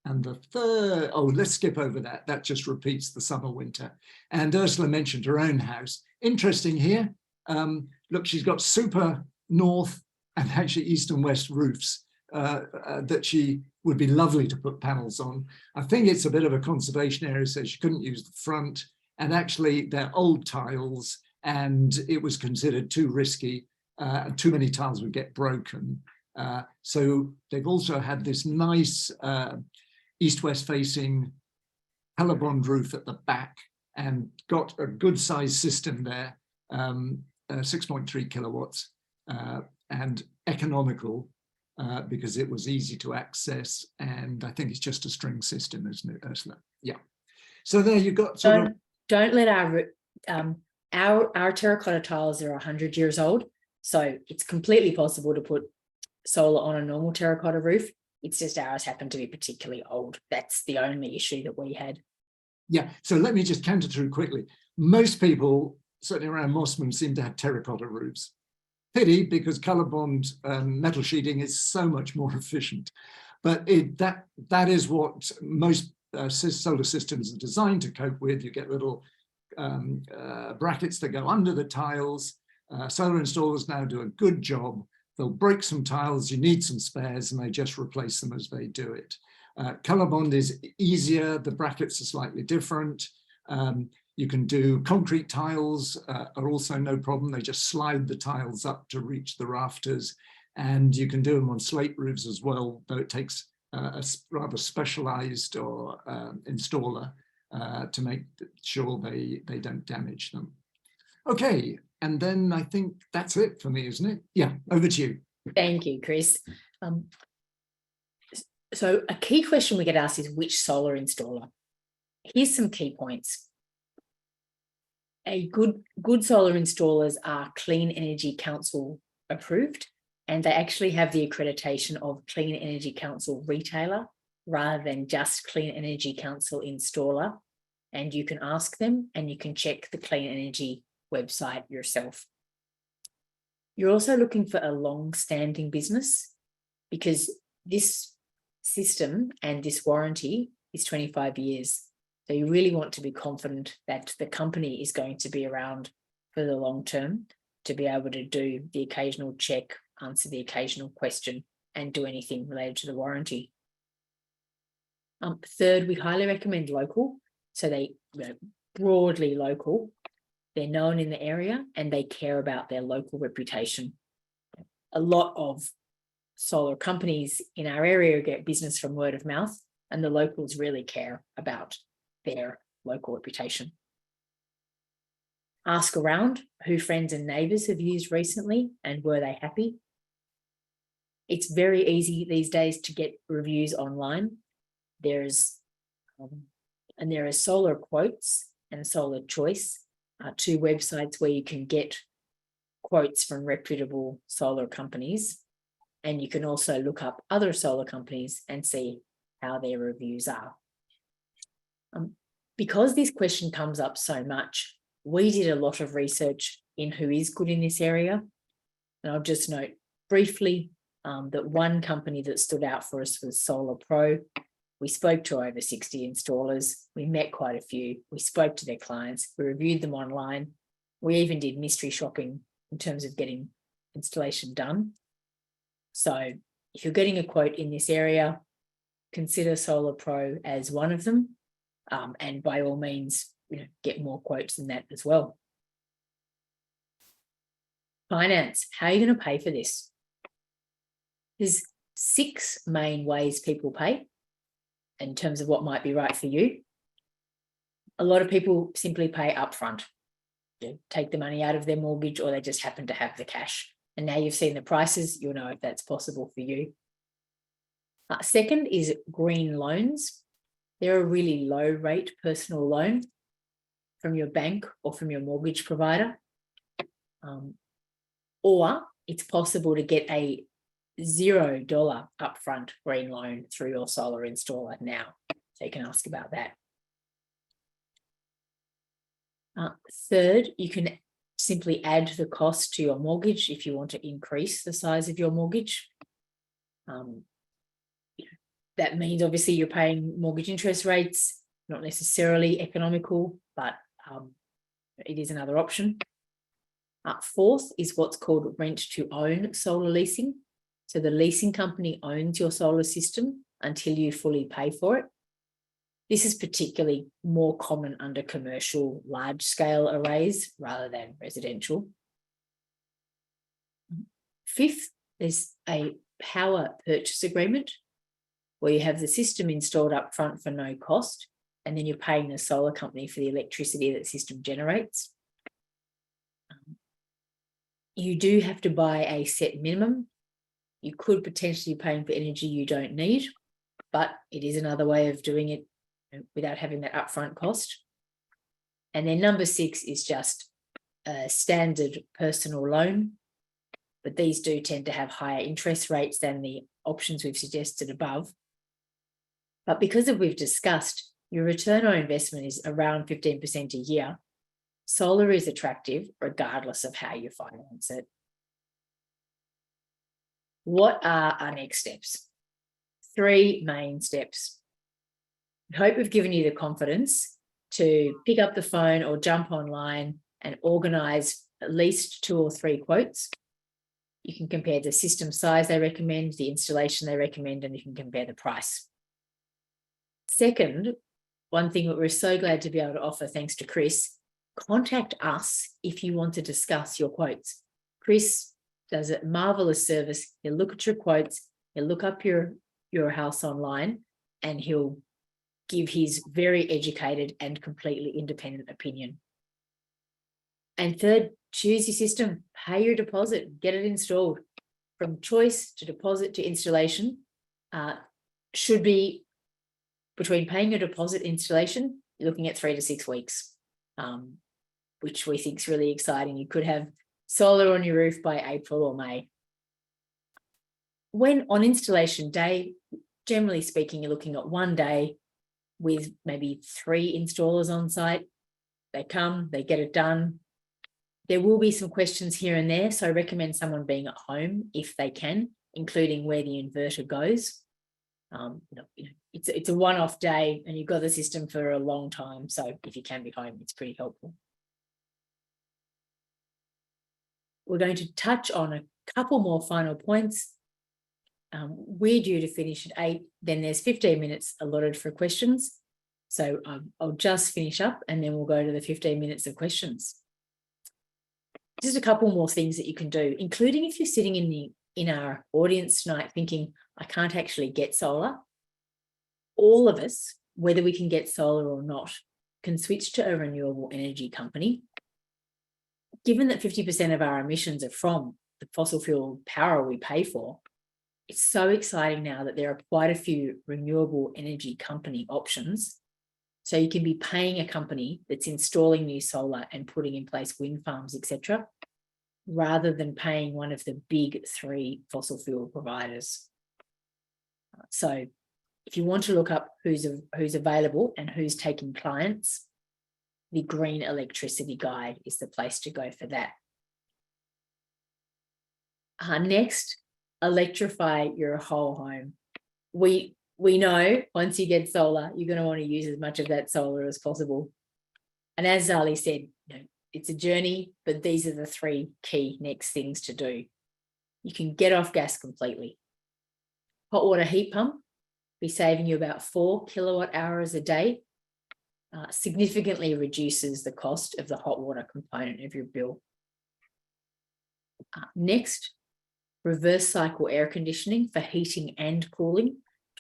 And the third, oh, let's skip over that. That just repeats the summer, winter. And Ursula mentioned her own house. Interesting here. Look, she's got super north and actually east and west roofs that she would be lovely to put panels on. I think it's a bit of a conservation area, so she couldn't use the front. And actually they're old tiles and it was considered too risky. Too many tiles would get broken. So they've also had this nice east-west facing Hellebond roof at the back and got a good size system there, 6.3 kilowatts and economical because it was easy to access, and I think it's just a string system, isn't it, Ursula? Yeah. So there you got sort of. Don't let our terracotta tiles are 100 years old, so it's completely possible to put solar on a normal terracotta roof. It's just ours happened to be particularly old. That's the only issue that we had. Yeah, so let me just counter through quickly. Most people, certainly around Mossman, seem to have terracotta roofs. Pity, because ColourBond metal sheeting is so much more efficient. But that is what most solar systems are designed to cope with. You get little brackets that go under the tiles. Solar installers now do a good job. They'll break some tiles, you need some spares, and they just replace them as they do it. ColourBond is easier, the brackets are slightly different. You can do concrete tiles, are also no problem. They just slide the tiles up to reach the rafters. And you can do them on slate roofs as well, though it takes a rather specialized or installer to make sure they don't damage them. Okay, and then I think that's it for me, isn't it? Yeah, over to you. Thank you, Chris. So a key question we get asked is which solar installer? Here's some key points. A good solar installers are Clean Energy Council approved, and they actually have the accreditation of Clean Energy Council retailer rather than just Clean Energy Council installer. And you can ask them and you can check the Clean Energy website yourself. You're also looking for a long-standing business because this system and this warranty is 25 years. So you really want to be confident that the company is going to be around for the long term to be able to do the occasional check, answer the occasional question, and do anything related to the warranty. Third, we highly recommend local. So they broadly local. They're known in the area and they care about their local reputation. A lot of solar companies in our area get business from word of mouth, and the locals really care about their local reputation. Ask around who friends and neighbours have used recently and were they happy. It's very easy these days to get reviews online. There are Solar Quotes and Solar Choice, two websites where you can get quotes from reputable solar companies, and you can also look up other solar companies and see how their reviews are. Because this question comes up so much, we did a lot of research in who is good in this area. And I'll just note briefly that one company that stood out for us was Solar Pro. We spoke to over 60 installers. We met quite a few. We spoke to their clients. We reviewed them online. We even did mystery shopping in terms of getting installation done. So if you're getting a quote in this area, consider Solar Pro as one of them. And by all means, get more quotes than that as well. Finance, how are you going to pay for this? There's 6 main ways people pay in terms of what might be right for you. A lot of people simply pay upfront. They take the money out of their mortgage, or they just happen to have the cash. And now you've seen the prices, you'll know if that's possible for you. Second is green loans. They're a really low rate personal loan from your bank or from your mortgage provider. Or it's possible to get a $0 upfront green loan through your solar installer now. So you can ask about that. Third, you can simply add the cost to your mortgage if you want to increase the size of your mortgage. That means obviously you're paying mortgage interest rates, not necessarily economical, but it is another option. Fourth is what's called rent to own solar leasing. So the leasing company owns your solar system until you fully pay for it. This is particularly more common under commercial large-scale arrays rather than residential. Fifth, there's a power purchase agreement where you have the system installed up front for no cost, and then you're paying the solar company for the electricity that the system generates. You do have to buy a set minimum. You could potentially be paying for energy you don't need, but it is another way of doing it without having that upfront cost. And then number 6 is just a standard personal loan. but these do tend to have higher interest rates than the options we've suggested above. But because of we've discussed, your return on investment is around 15% a year. Solar is attractive regardless of how you finance it. What are our next steps? 3 main steps. I hope we've given you the confidence to pick up the phone or jump online and organise at least 2 or 3 quotes. You can compare the system size they recommend, the installation they recommend, and you can compare the price. Second, one thing that we're so glad to be able to offer, thanks to Chris, contact us if you want to discuss your quotes. Chris does a marvellous service. He'll look at your quotes, he'll look up your house online, and he'll give his very educated and completely independent opinion. And third, choose your system, pay your deposit, get it installed. From choice to deposit to installation should be between paying your deposit installation, you're looking at 3 to 6 weeks, which we think is really exciting. You could have solar on your roof by April or May. When on installation day, generally speaking, you're looking at 1 day with maybe 3 installers on site. They come, they get it done. There will be some questions here and there, so I recommend someone being at home if they can, including where the inverter goes. It's a one-off day and you've got the system for a long time, so if you can be home, it's pretty helpful. We're going to touch on a couple more final points. We're due to finish at 8, then there's 15 minutes allotted for questions. So I'll just finish up and then we'll go to the 15 minutes of questions. Just a couple more things that you can do, including if you're sitting in our audience tonight thinking, I can't actually get solar. All of us, whether we can get solar or not, can switch to a renewable energy company. Given that 50% of our emissions are from the fossil fuel power we pay for, it's so exciting now that there are quite a few renewable energy company options. So you can be paying a company that's installing new solar and putting in place wind farms, etc., rather than paying one of the big 3 fossil fuel providers. So if you want to look up who's available and who's taking clients, the Green Electricity Guide is the place to go for that. Next, electrify your whole home. We know once you get solar, you're going to want to use as much of that solar as possible. And as Zali said, it's a journey, but these are the 3 key next things to do. You can get off gas completely. Hot water heat pump be saving you about 4 kilowatt hours a day. Significantly reduces the cost of the hot water component of your bill. Next, reverse cycle air conditioning for heating and cooling.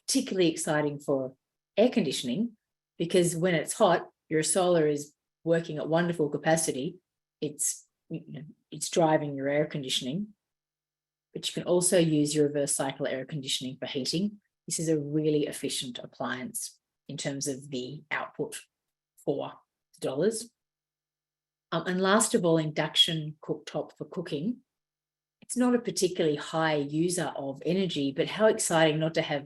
Particularly exciting for air conditioning because when it's hot, your solar is working at wonderful capacity. It's driving your air conditioning, but you can also use your reverse cycle air conditioning for heating. This is a really efficient appliance in terms of the output for dollars. And last of all, induction cooktop for cooking. It's not a particularly high user of energy, but how exciting not to have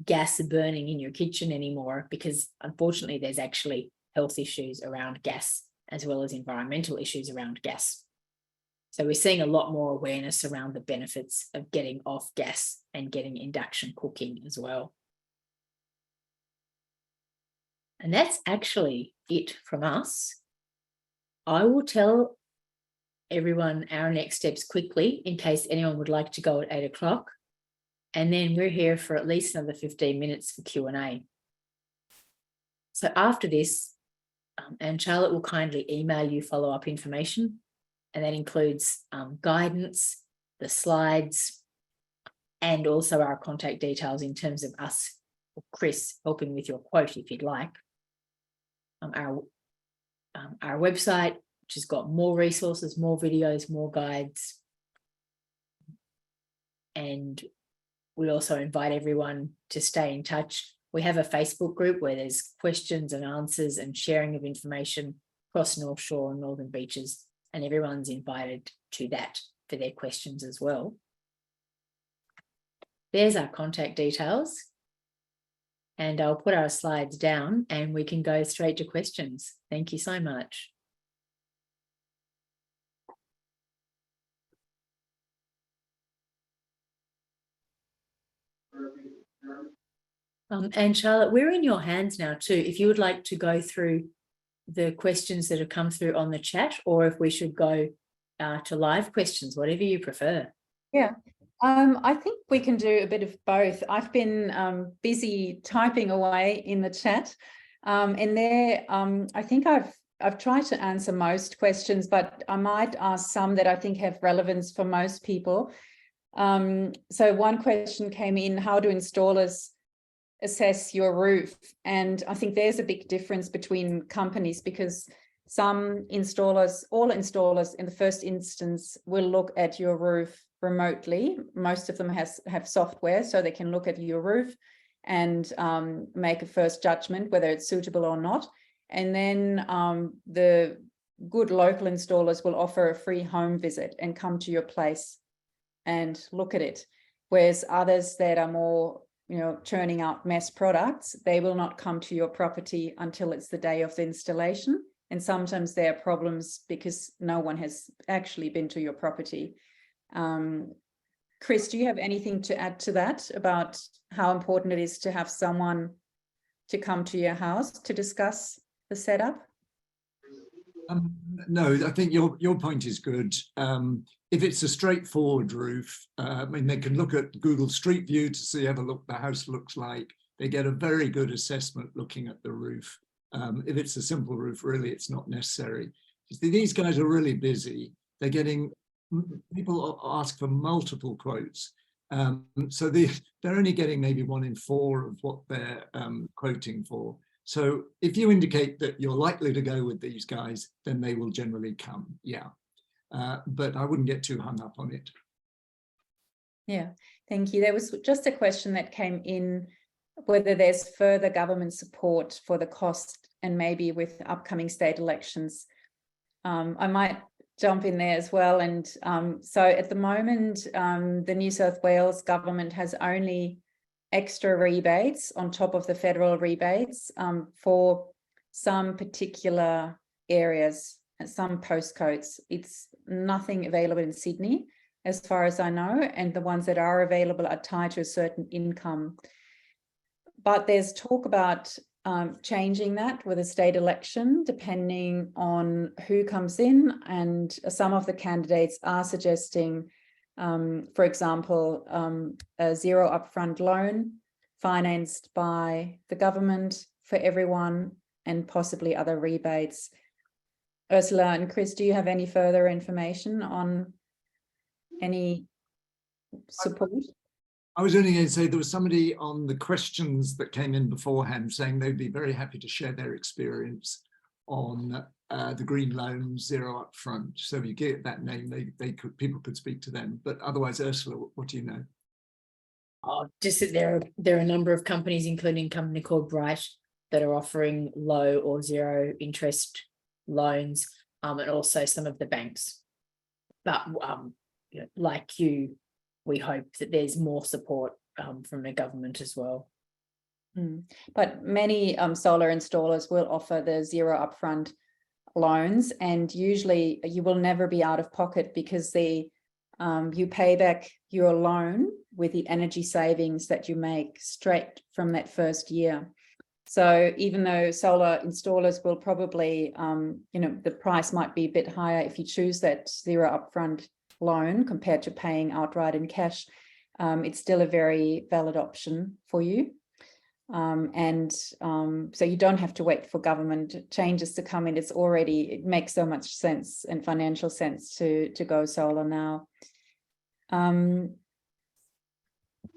gas burning in your kitchen anymore, because unfortunately there's actually health issues around gas as well as environmental issues around gas. So we're seeing a lot more awareness around the benefits of getting off gas and getting induction cooking as well. And that's actually it from us. I will tell everyone our next steps quickly in case anyone would like to go at 8 o'clock. And then we're here for at least another 15 minutes for Q&A. So after this, and Charlotte will kindly email you follow-up information, and that includes guidance, the slides, and also our contact details in terms of us or Chris helping with your quote if you'd like. Our website, which has got more resources, more videos, more guides, and we also invite everyone to stay in touch. We have a Facebook group where there's questions and answers and sharing of information across North Shore and Northern Beaches, and everyone's invited to that for their questions as well. There's our contact details. And I'll put our slides down and we can go straight to questions. Thank you so much. And Charlotte, we're in your hands now too. If you would like to go through the questions that have come through on the chat, or if we should go to live questions, whatever you prefer. Yeah, I think we can do a bit of both. I've been busy typing away in the chat, and there, I think I've tried to answer most questions, but I might ask some that I think have relevance for most people. So one question came in: how do installers assess your roof? And I think there's a big difference between companies, because some installers, all installers in the first instance, will look at your roof remotely. Most of them have software, so they can look at your roof and make a first judgment whether it's suitable or not. And then the good local installers will offer a free home visit and come to your place and look at it. Whereas others that are more, churning out mass products, they will not come to your property until it's the day of the installation. And sometimes there are problems because no one has actually been to your property. Chris, do you have anything to add to that about how important it is to have someone to come to your house to discuss the setup? No, I think your point is good. If it's a straightforward roof, they can look at Google Street View to see how the house looks like. They get a very good assessment looking at the roof. If it's a simple roof, really, it's not necessary. These guys are really busy. They're getting, people ask for multiple quotes. So they're only getting maybe 1 in 4 of what they're quoting for. So if you indicate that you're likely to go with these guys, then they will generally come, yeah. But I wouldn't get too hung up on it. Yeah, thank you. There was just a question that came in, whether there's further government support for the cost, and maybe with upcoming state elections. I might jump in there as well. And so at the moment, the New South Wales government has only extra rebates on top of the federal rebates for some particular areas and some postcodes. It's nothing available in Sydney, as far as I know, and the ones that are available are tied to a certain income. But there's talk about changing that with a state election, depending on who comes in, and some of the candidates are suggesting, for example, a zero upfront loan financed by the government for everyone, and possibly other rebates. Ursula and Chris, do you have any further information on any support? I was only going to say there was somebody on the questions that came in beforehand saying they'd be very happy to share their experience on the green loan, zero upfront. So if you get that name, people could speak to them. But otherwise, Ursula, what do you know? Oh, just that there are a number of companies, including a company called Bright, that are offering low or zero interest loans, and also some of the banks. But like you, we hope that there's more support from the government as well. But many solar installers will offer the zero upfront loans, and usually you will never be out of pocket, because you pay back your loan with the energy savings that you make straight from that first year. So even though solar installers will probably, the price might be a bit higher if you choose that zero upfront loan compared to paying outright in cash, it's still a very valid option for you. So you don't have to wait for government changes to come in. It makes so much sense and financial sense to go solar now.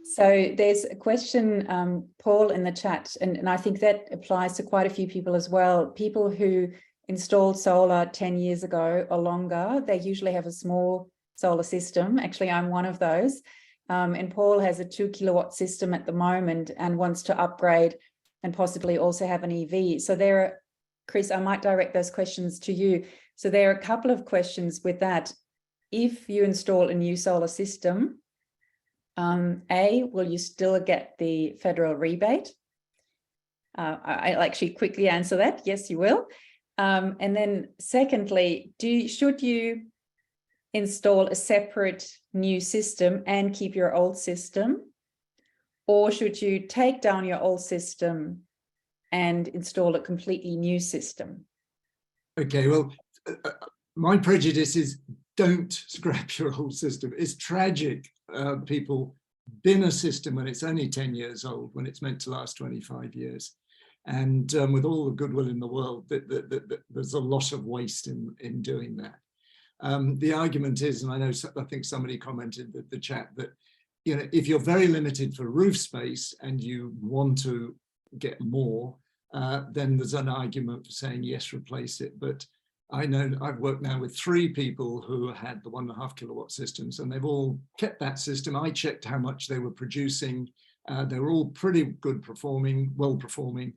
So there's a question, Paul, in the chat, and I think that applies to quite a few people as well. People who installed solar 10 years ago or longer, they usually have a small solar system. Actually, I'm one of those. And Paul has a 2 kilowatt system at the moment and wants to upgrade and possibly also have an EV. So Chris, I might direct those questions to you. So there are a couple of questions with that. if you install a new solar system, will you still get the federal rebate? I'll actually quickly answer that. Yes, you will. And then secondly, should you install a separate new system and keep your old system? Or should you take down your old system and install a completely new system? Okay, well, my prejudice is don't scrap your old system. It's tragic. People bin a system when it's only 10 years old, when it's meant to last 25 years. And with all the goodwill in the world, there's a lot of waste in doing that. The argument is, and I think somebody commented in the chat that, you know, if you're very limited for roof space and you want to get more, then there's an argument for saying, yes, replace it. But I know I've worked now with 3 people who had the 1.5 kilowatt systems, and they've all kept that system. I checked how much they were producing. They were all pretty good performing, well performing,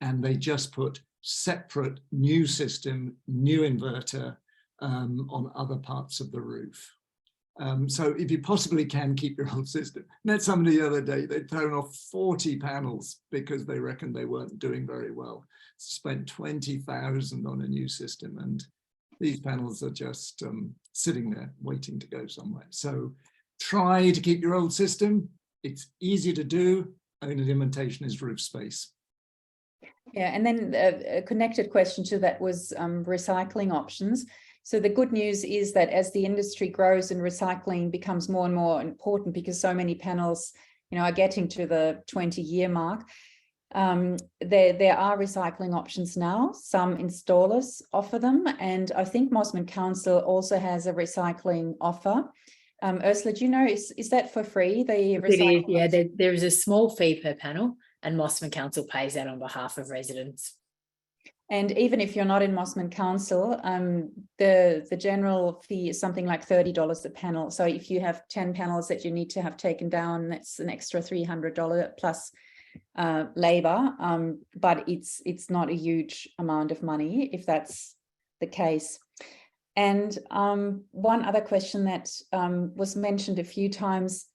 and they just put separate new system, new inverter on other parts of the roof. So if you possibly can, keep your old system. Met somebody the other day, they'd thrown off 40 panels because they reckoned they weren't doing very well. Spent 20,000 on a new system, and these panels are just sitting there waiting to go somewhere. So try to keep your old system. It's easy to do. Only limitation is roof space. Yeah, and then a connected question to that was recycling options. So the good news is that as the industry grows and recycling becomes more and more important, because so many panels, you know, are getting to the 20-year mark, there are recycling options now. Some installers offer them, and I think Mosman Council also has a recycling offer. Ursula, do you know, is that for free? It is, yeah. There is a small fee per panel, and Mosman Council pays that on behalf of residents. And even if you're not in Mosman Council, the general fee is something like $30 a panel. So if you have 10 panels that you need to have taken down, that's an extra $300 plus labor. But it's not a huge amount of money if that's the case. And one other question that was mentioned a few times,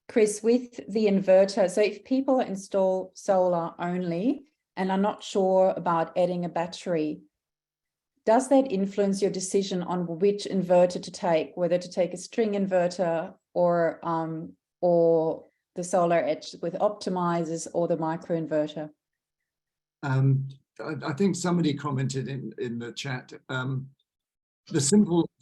Chris, with the inverter. So if people install solar only and are not sure about adding a battery, does that influence your decision on which inverter to take, whether to take a string inverter or the Solar Edge with optimizers or the microinverter? I think somebody commented in the chat. The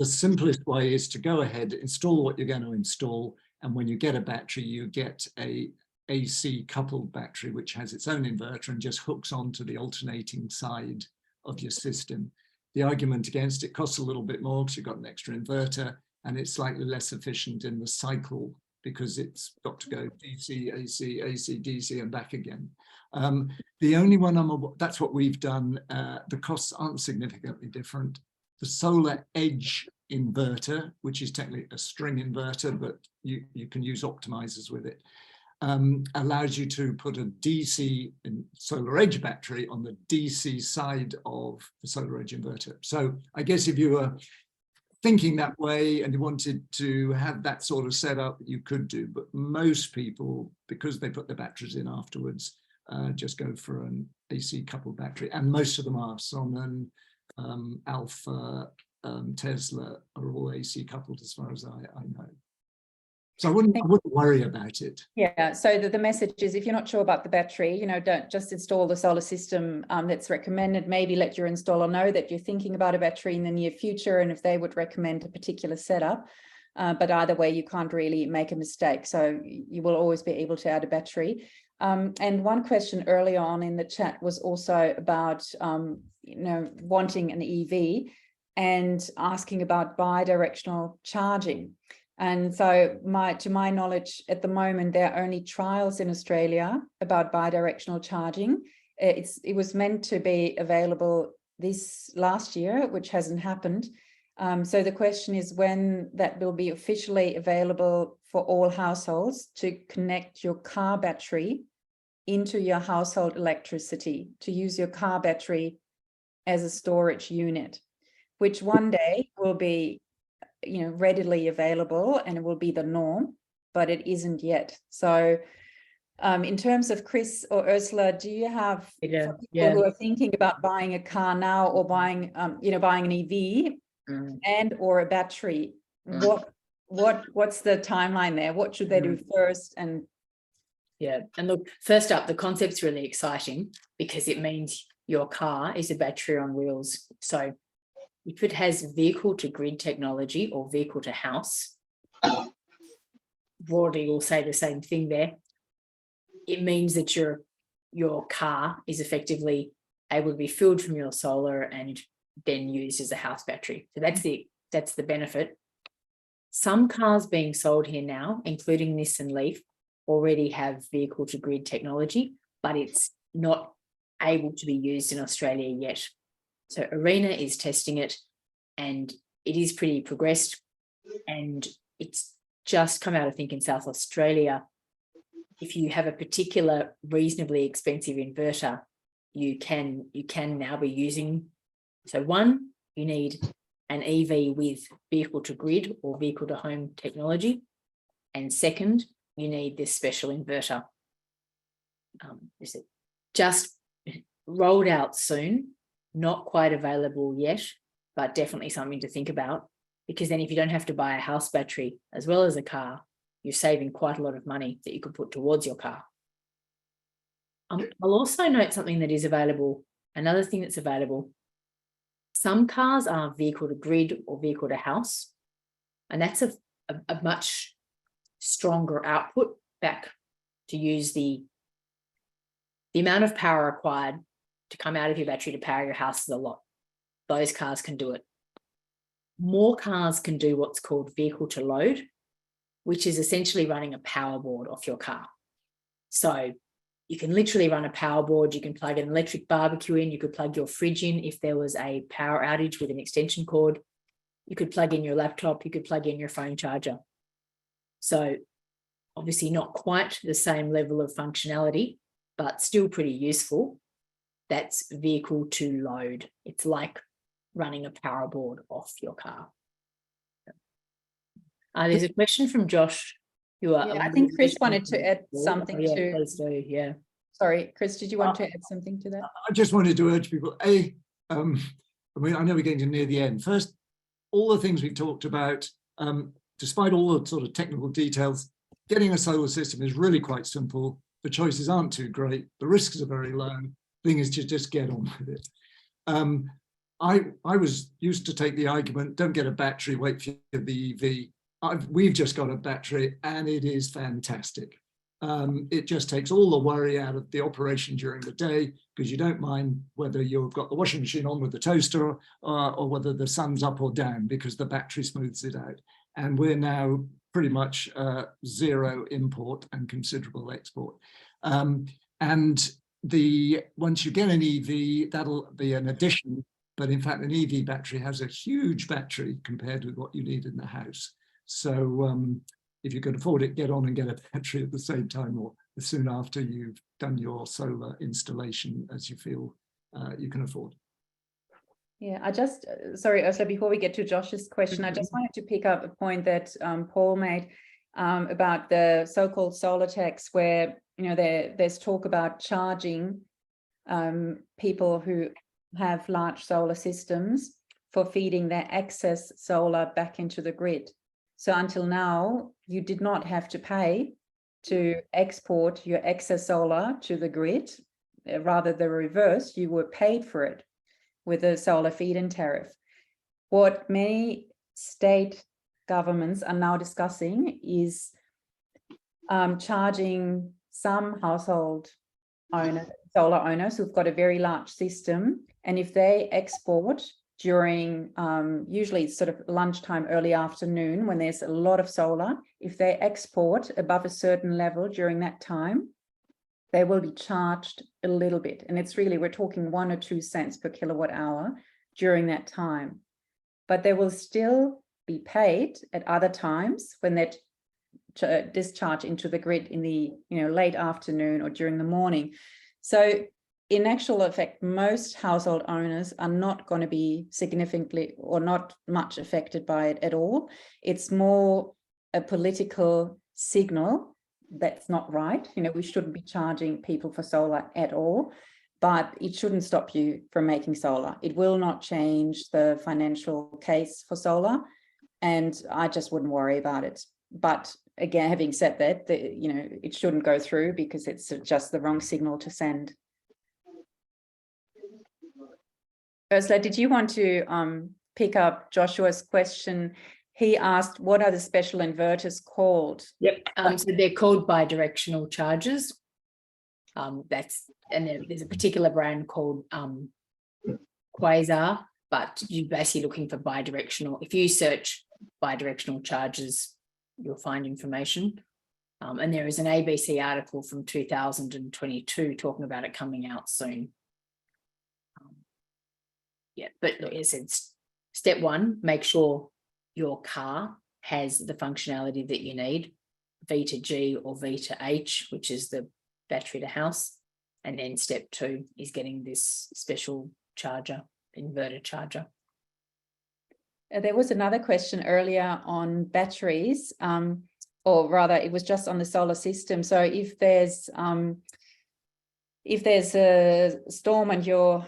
simplest way is to go ahead, install what you're going to install, and when you get a battery, you get a AC coupled battery which has its own inverter and just hooks onto the alternating side of your system. The argument against it costs a little bit more because you've got an extra inverter, and it's slightly less efficient in the cycle because it's got to go DC, AC, AC, DC and back again. The only one that's what we've done. The costs aren't significantly different. The Solar Edge inverter, which is technically a string inverter, but you can use optimizers with it, allows you to put a DC Solar Edge battery on the DC side of the Solar Edge inverter. So I guess if you were thinking that way and you wanted to have that sort of setup, you could do, but most people, because they put their batteries in afterwards, just go for an AC coupled battery, and most of them are. Sonnen, Alpha, Tesla are all AC coupled as far as I know. So I wouldn't worry about it. Yeah, so the message is, if you're not sure about the battery, don't just install the solar system that's recommended. Maybe let your installer know that you're thinking about a battery in the near future, and if they would recommend a particular setup. But either way, you can't really make a mistake. So you will always be able to add a battery. And one question earlier on in the chat was also about, wanting an EV and asking about bidirectional charging. And so to my knowledge, at the moment, there are only trials in Australia about bidirectional charging. It was meant to be available this last year, which hasn't happened. So the question is when that will be officially available for all households to connect your car battery into your household electricity, to use your car battery as a storage unit, which one day will be readily available, and it will be the norm, but it isn't yet. So in terms of Chris or Ursula, do you have for people who are thinking about buying a car now, or buying buying an EV and or a battery, what's the timeline there? What should they do first? And look, first up, the concept's really exciting because it means your car is a battery on wheels. So if it has vehicle to grid technology or vehicle to house, broadly we'll say the same thing there. It means that your car is effectively able to be filled from your solar and then used as a house battery. So that's the benefit. Some cars being sold here now, including Nissan Leaf, already have vehicle to grid technology, but it's not able to be used in Australia yet. So Arena is testing it, and it is pretty progressed, and it's just come out, I think, in South Australia. If you have a particular reasonably expensive inverter, you can now be using. So one, you need an EV with vehicle to grid or vehicle to home technology, and second, you need this special inverter. Is it just rolled out soon? Not quite available yet, but definitely something to think about, because then if you don't have to buy a house battery as well as a car, you're saving quite a lot of money that you could put towards your car. I'll also note something that is available. Another thing that's available, some cars are vehicle to grid or vehicle to house, and that's a much stronger output back to use the amount of power required to come out of your battery to power your house is a lot. Those cars can do it. More cars can do what's called vehicle to load, which is essentially running a power board off your car. So you can literally run a power board. You can plug an electric barbecue in. You could plug your fridge in if there was a power outage with an extension cord. You could plug in your laptop. You could plug in your phone charger. So obviously not quite the same level of functionality, but still pretty useful. That's vehicle to load. It's like running a power board off your car. There's a question from Josh. I think Chris wanted to add something to. Please do, yeah. Sorry, Chris, did you want to add something to that? I just wanted to urge people, I know we're getting near the end. First, all the things we've talked about, despite all the sort of technical details, getting a solar system is really quite simple. The choices aren't too great. The risks are very low. The thing is to just get on with it. I was used to take the argument, don't get a battery, wait for the EV. We've just got a battery and it is fantastic. It just takes all the worry out of the operation during the day, because you don't mind whether you've got the washing machine on with the toaster or whether the sun's up or down, because the battery smooths it out. And we're now pretty much zero import and considerable export. And once you get an EV, that'll be an addition. But in fact, an EV battery has a huge battery compared with what you need in the house. So if you can afford it, get on and get a battery at the same time or soon after you've done your solar installation as you feel you can afford. Yeah, sorry, Ursula, before we get to Josh's question, I just wanted to pick up a point that Paul made about the so-called solar tax, where there's talk about charging people who have large solar systems for feeding their excess solar back into the grid. So until now, you did not have to pay to export your excess solar to the grid. Rather the reverse, you were paid for it with a solar feed-in tariff. What many state governments are now discussing is charging some household solar owners who've got a very large system, and if they export during usually sort of lunchtime, early afternoon, when there's a lot of solar, if they export above a certain level during that time, they will be charged a little bit. And it's really, we're talking 1 or 2 cents per kilowatt hour during that time. But they will still be paid at other times when they discharge into the grid in the late afternoon or during the morning. So in actual effect, most household owners are not going to be significantly or not much affected by it at all. It's more a political signal that's not right. You know, we shouldn't be charging people for solar at all, but it shouldn't stop you from making solar. It will not change the financial case for solar, and I just wouldn't worry about it. But again, having said that, you know, it shouldn't go through because it's just the wrong signal to send. Ursula, did you want to pick up Joshua's question? He asked, what are the special inverters called? Yep. So they're called bidirectional chargers. And there's a particular brand called Quasar, but you're basically looking for bidirectional. If you search bidirectional chargers, you'll find information. And there is an ABC article from 2022 talking about it coming out soon. Yeah, but like I said, step one, make sure your car has the functionality that you need, V to G or V to H, which is the battery to house. And then step two is getting this special charger, inverter charger. There was another question earlier on batteries, or rather it was just on the solar system. So if there's a storm and your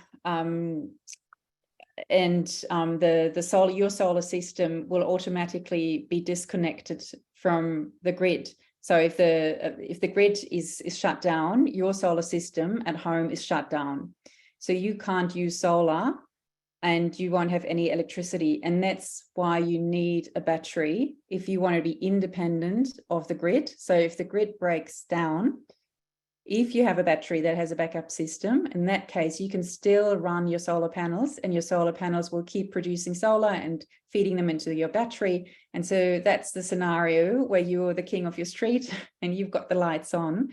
solar system will automatically be disconnected from the grid. So if the grid is shut down, your solar system at home is shut down. So you can't use solar and you won't have any electricity. And that's why you need a battery if you want to be independent of the grid. So if the grid breaks down, if you have a battery that has a backup system, in that case, you can still run your solar panels and your solar panels will keep producing solar and feeding them into your battery. And so that's the scenario where you're the king of your street and you've got the lights on.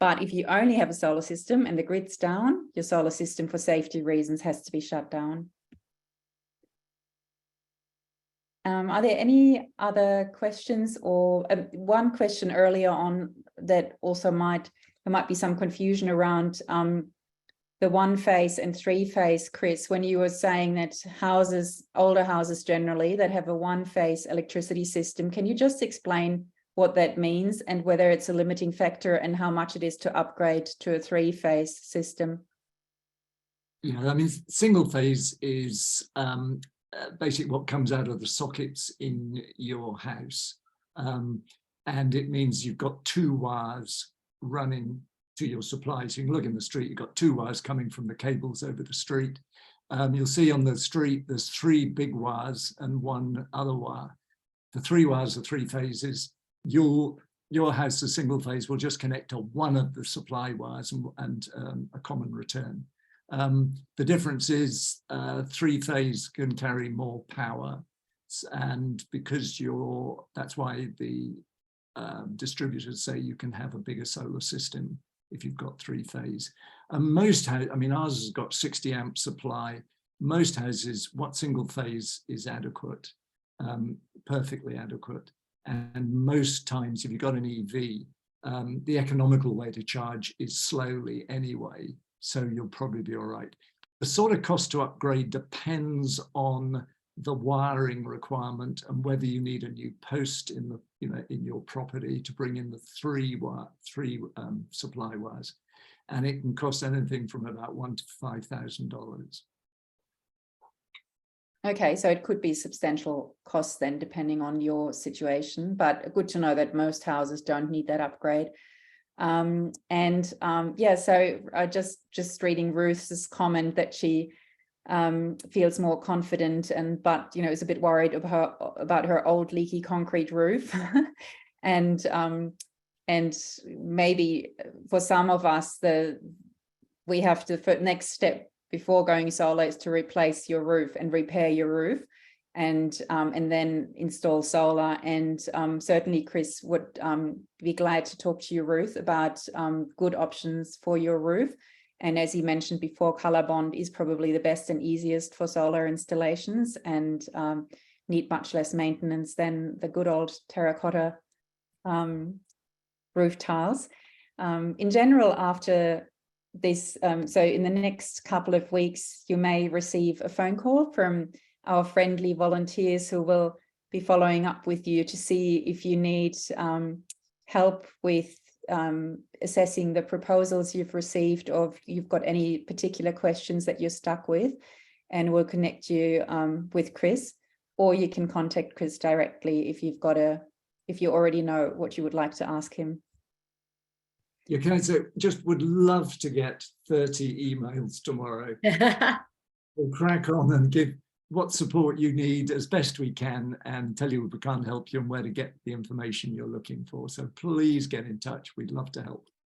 But if you only have a solar system and the grid's down, your solar system for safety reasons has to be shut down. Are there any other questions, or one question earlier on that also there might be some confusion around the one phase and three phase, Chris, when you were saying that older houses generally that have a one phase electricity system, can you just explain what that means and whether it's a limiting factor and how much it is to upgrade to a three phase system? Yeah, I mean, single phase is basically what comes out of the sockets in your house. And it means you've got two wires running to your supply. So you can look in the street, you've got two wires coming from the cables over the street. You'll see on the street, there's three big wires and one other wire. The three wires are three phases. Your house, the single phase, will just connect to one of the supply wires and a common return. The difference is three phase can carry more power, and because that's why the distributors say you can have a bigger solar system if you've got three phase. Most houses, I mean, ours has got 60 amp supply. Most houses, what single phase is adequate, perfectly adequate. And most times, if you've got an EV, the economical way to charge is slowly anyway. So you'll probably be all right. The sort of cost to upgrade depends on the wiring requirement and whether you need a new post in your property to bring in the three supply wires, and it can cost anything from about $1,000 to $5,000. Okay, so it could be substantial costs then, depending on your situation. But good to know that most houses don't need that upgrade. Yeah, so just reading Ruth's comment that she feels more confident but is a bit worried about her old leaky concrete roof. and maybe for some of us we have to, next step before going solar is to replace your roof and repair your roof and then install solar. And certainly Chris would be glad to talk to you, Ruth, about good options for your roof. And as he mentioned before, ColourBond is probably the best and easiest for solar installations and need much less maintenance than the good old terracotta roof tiles. In general, after this, so in the next couple of weeks, you may receive a phone call from our friendly volunteers who will be following up with you to see if you need help with assessing the proposals you've received, or if you've got any particular questions that you're stuck with, and we'll connect you with Chris, or you can contact Chris directly if you already know what you would like to ask him. Yeah, can I say, just would love to get 30 emails tomorrow. We'll crack on and give what support you need as best we can, and tell you if we can't help you and where to get the information you're looking for. So please get in touch. We'd love to help.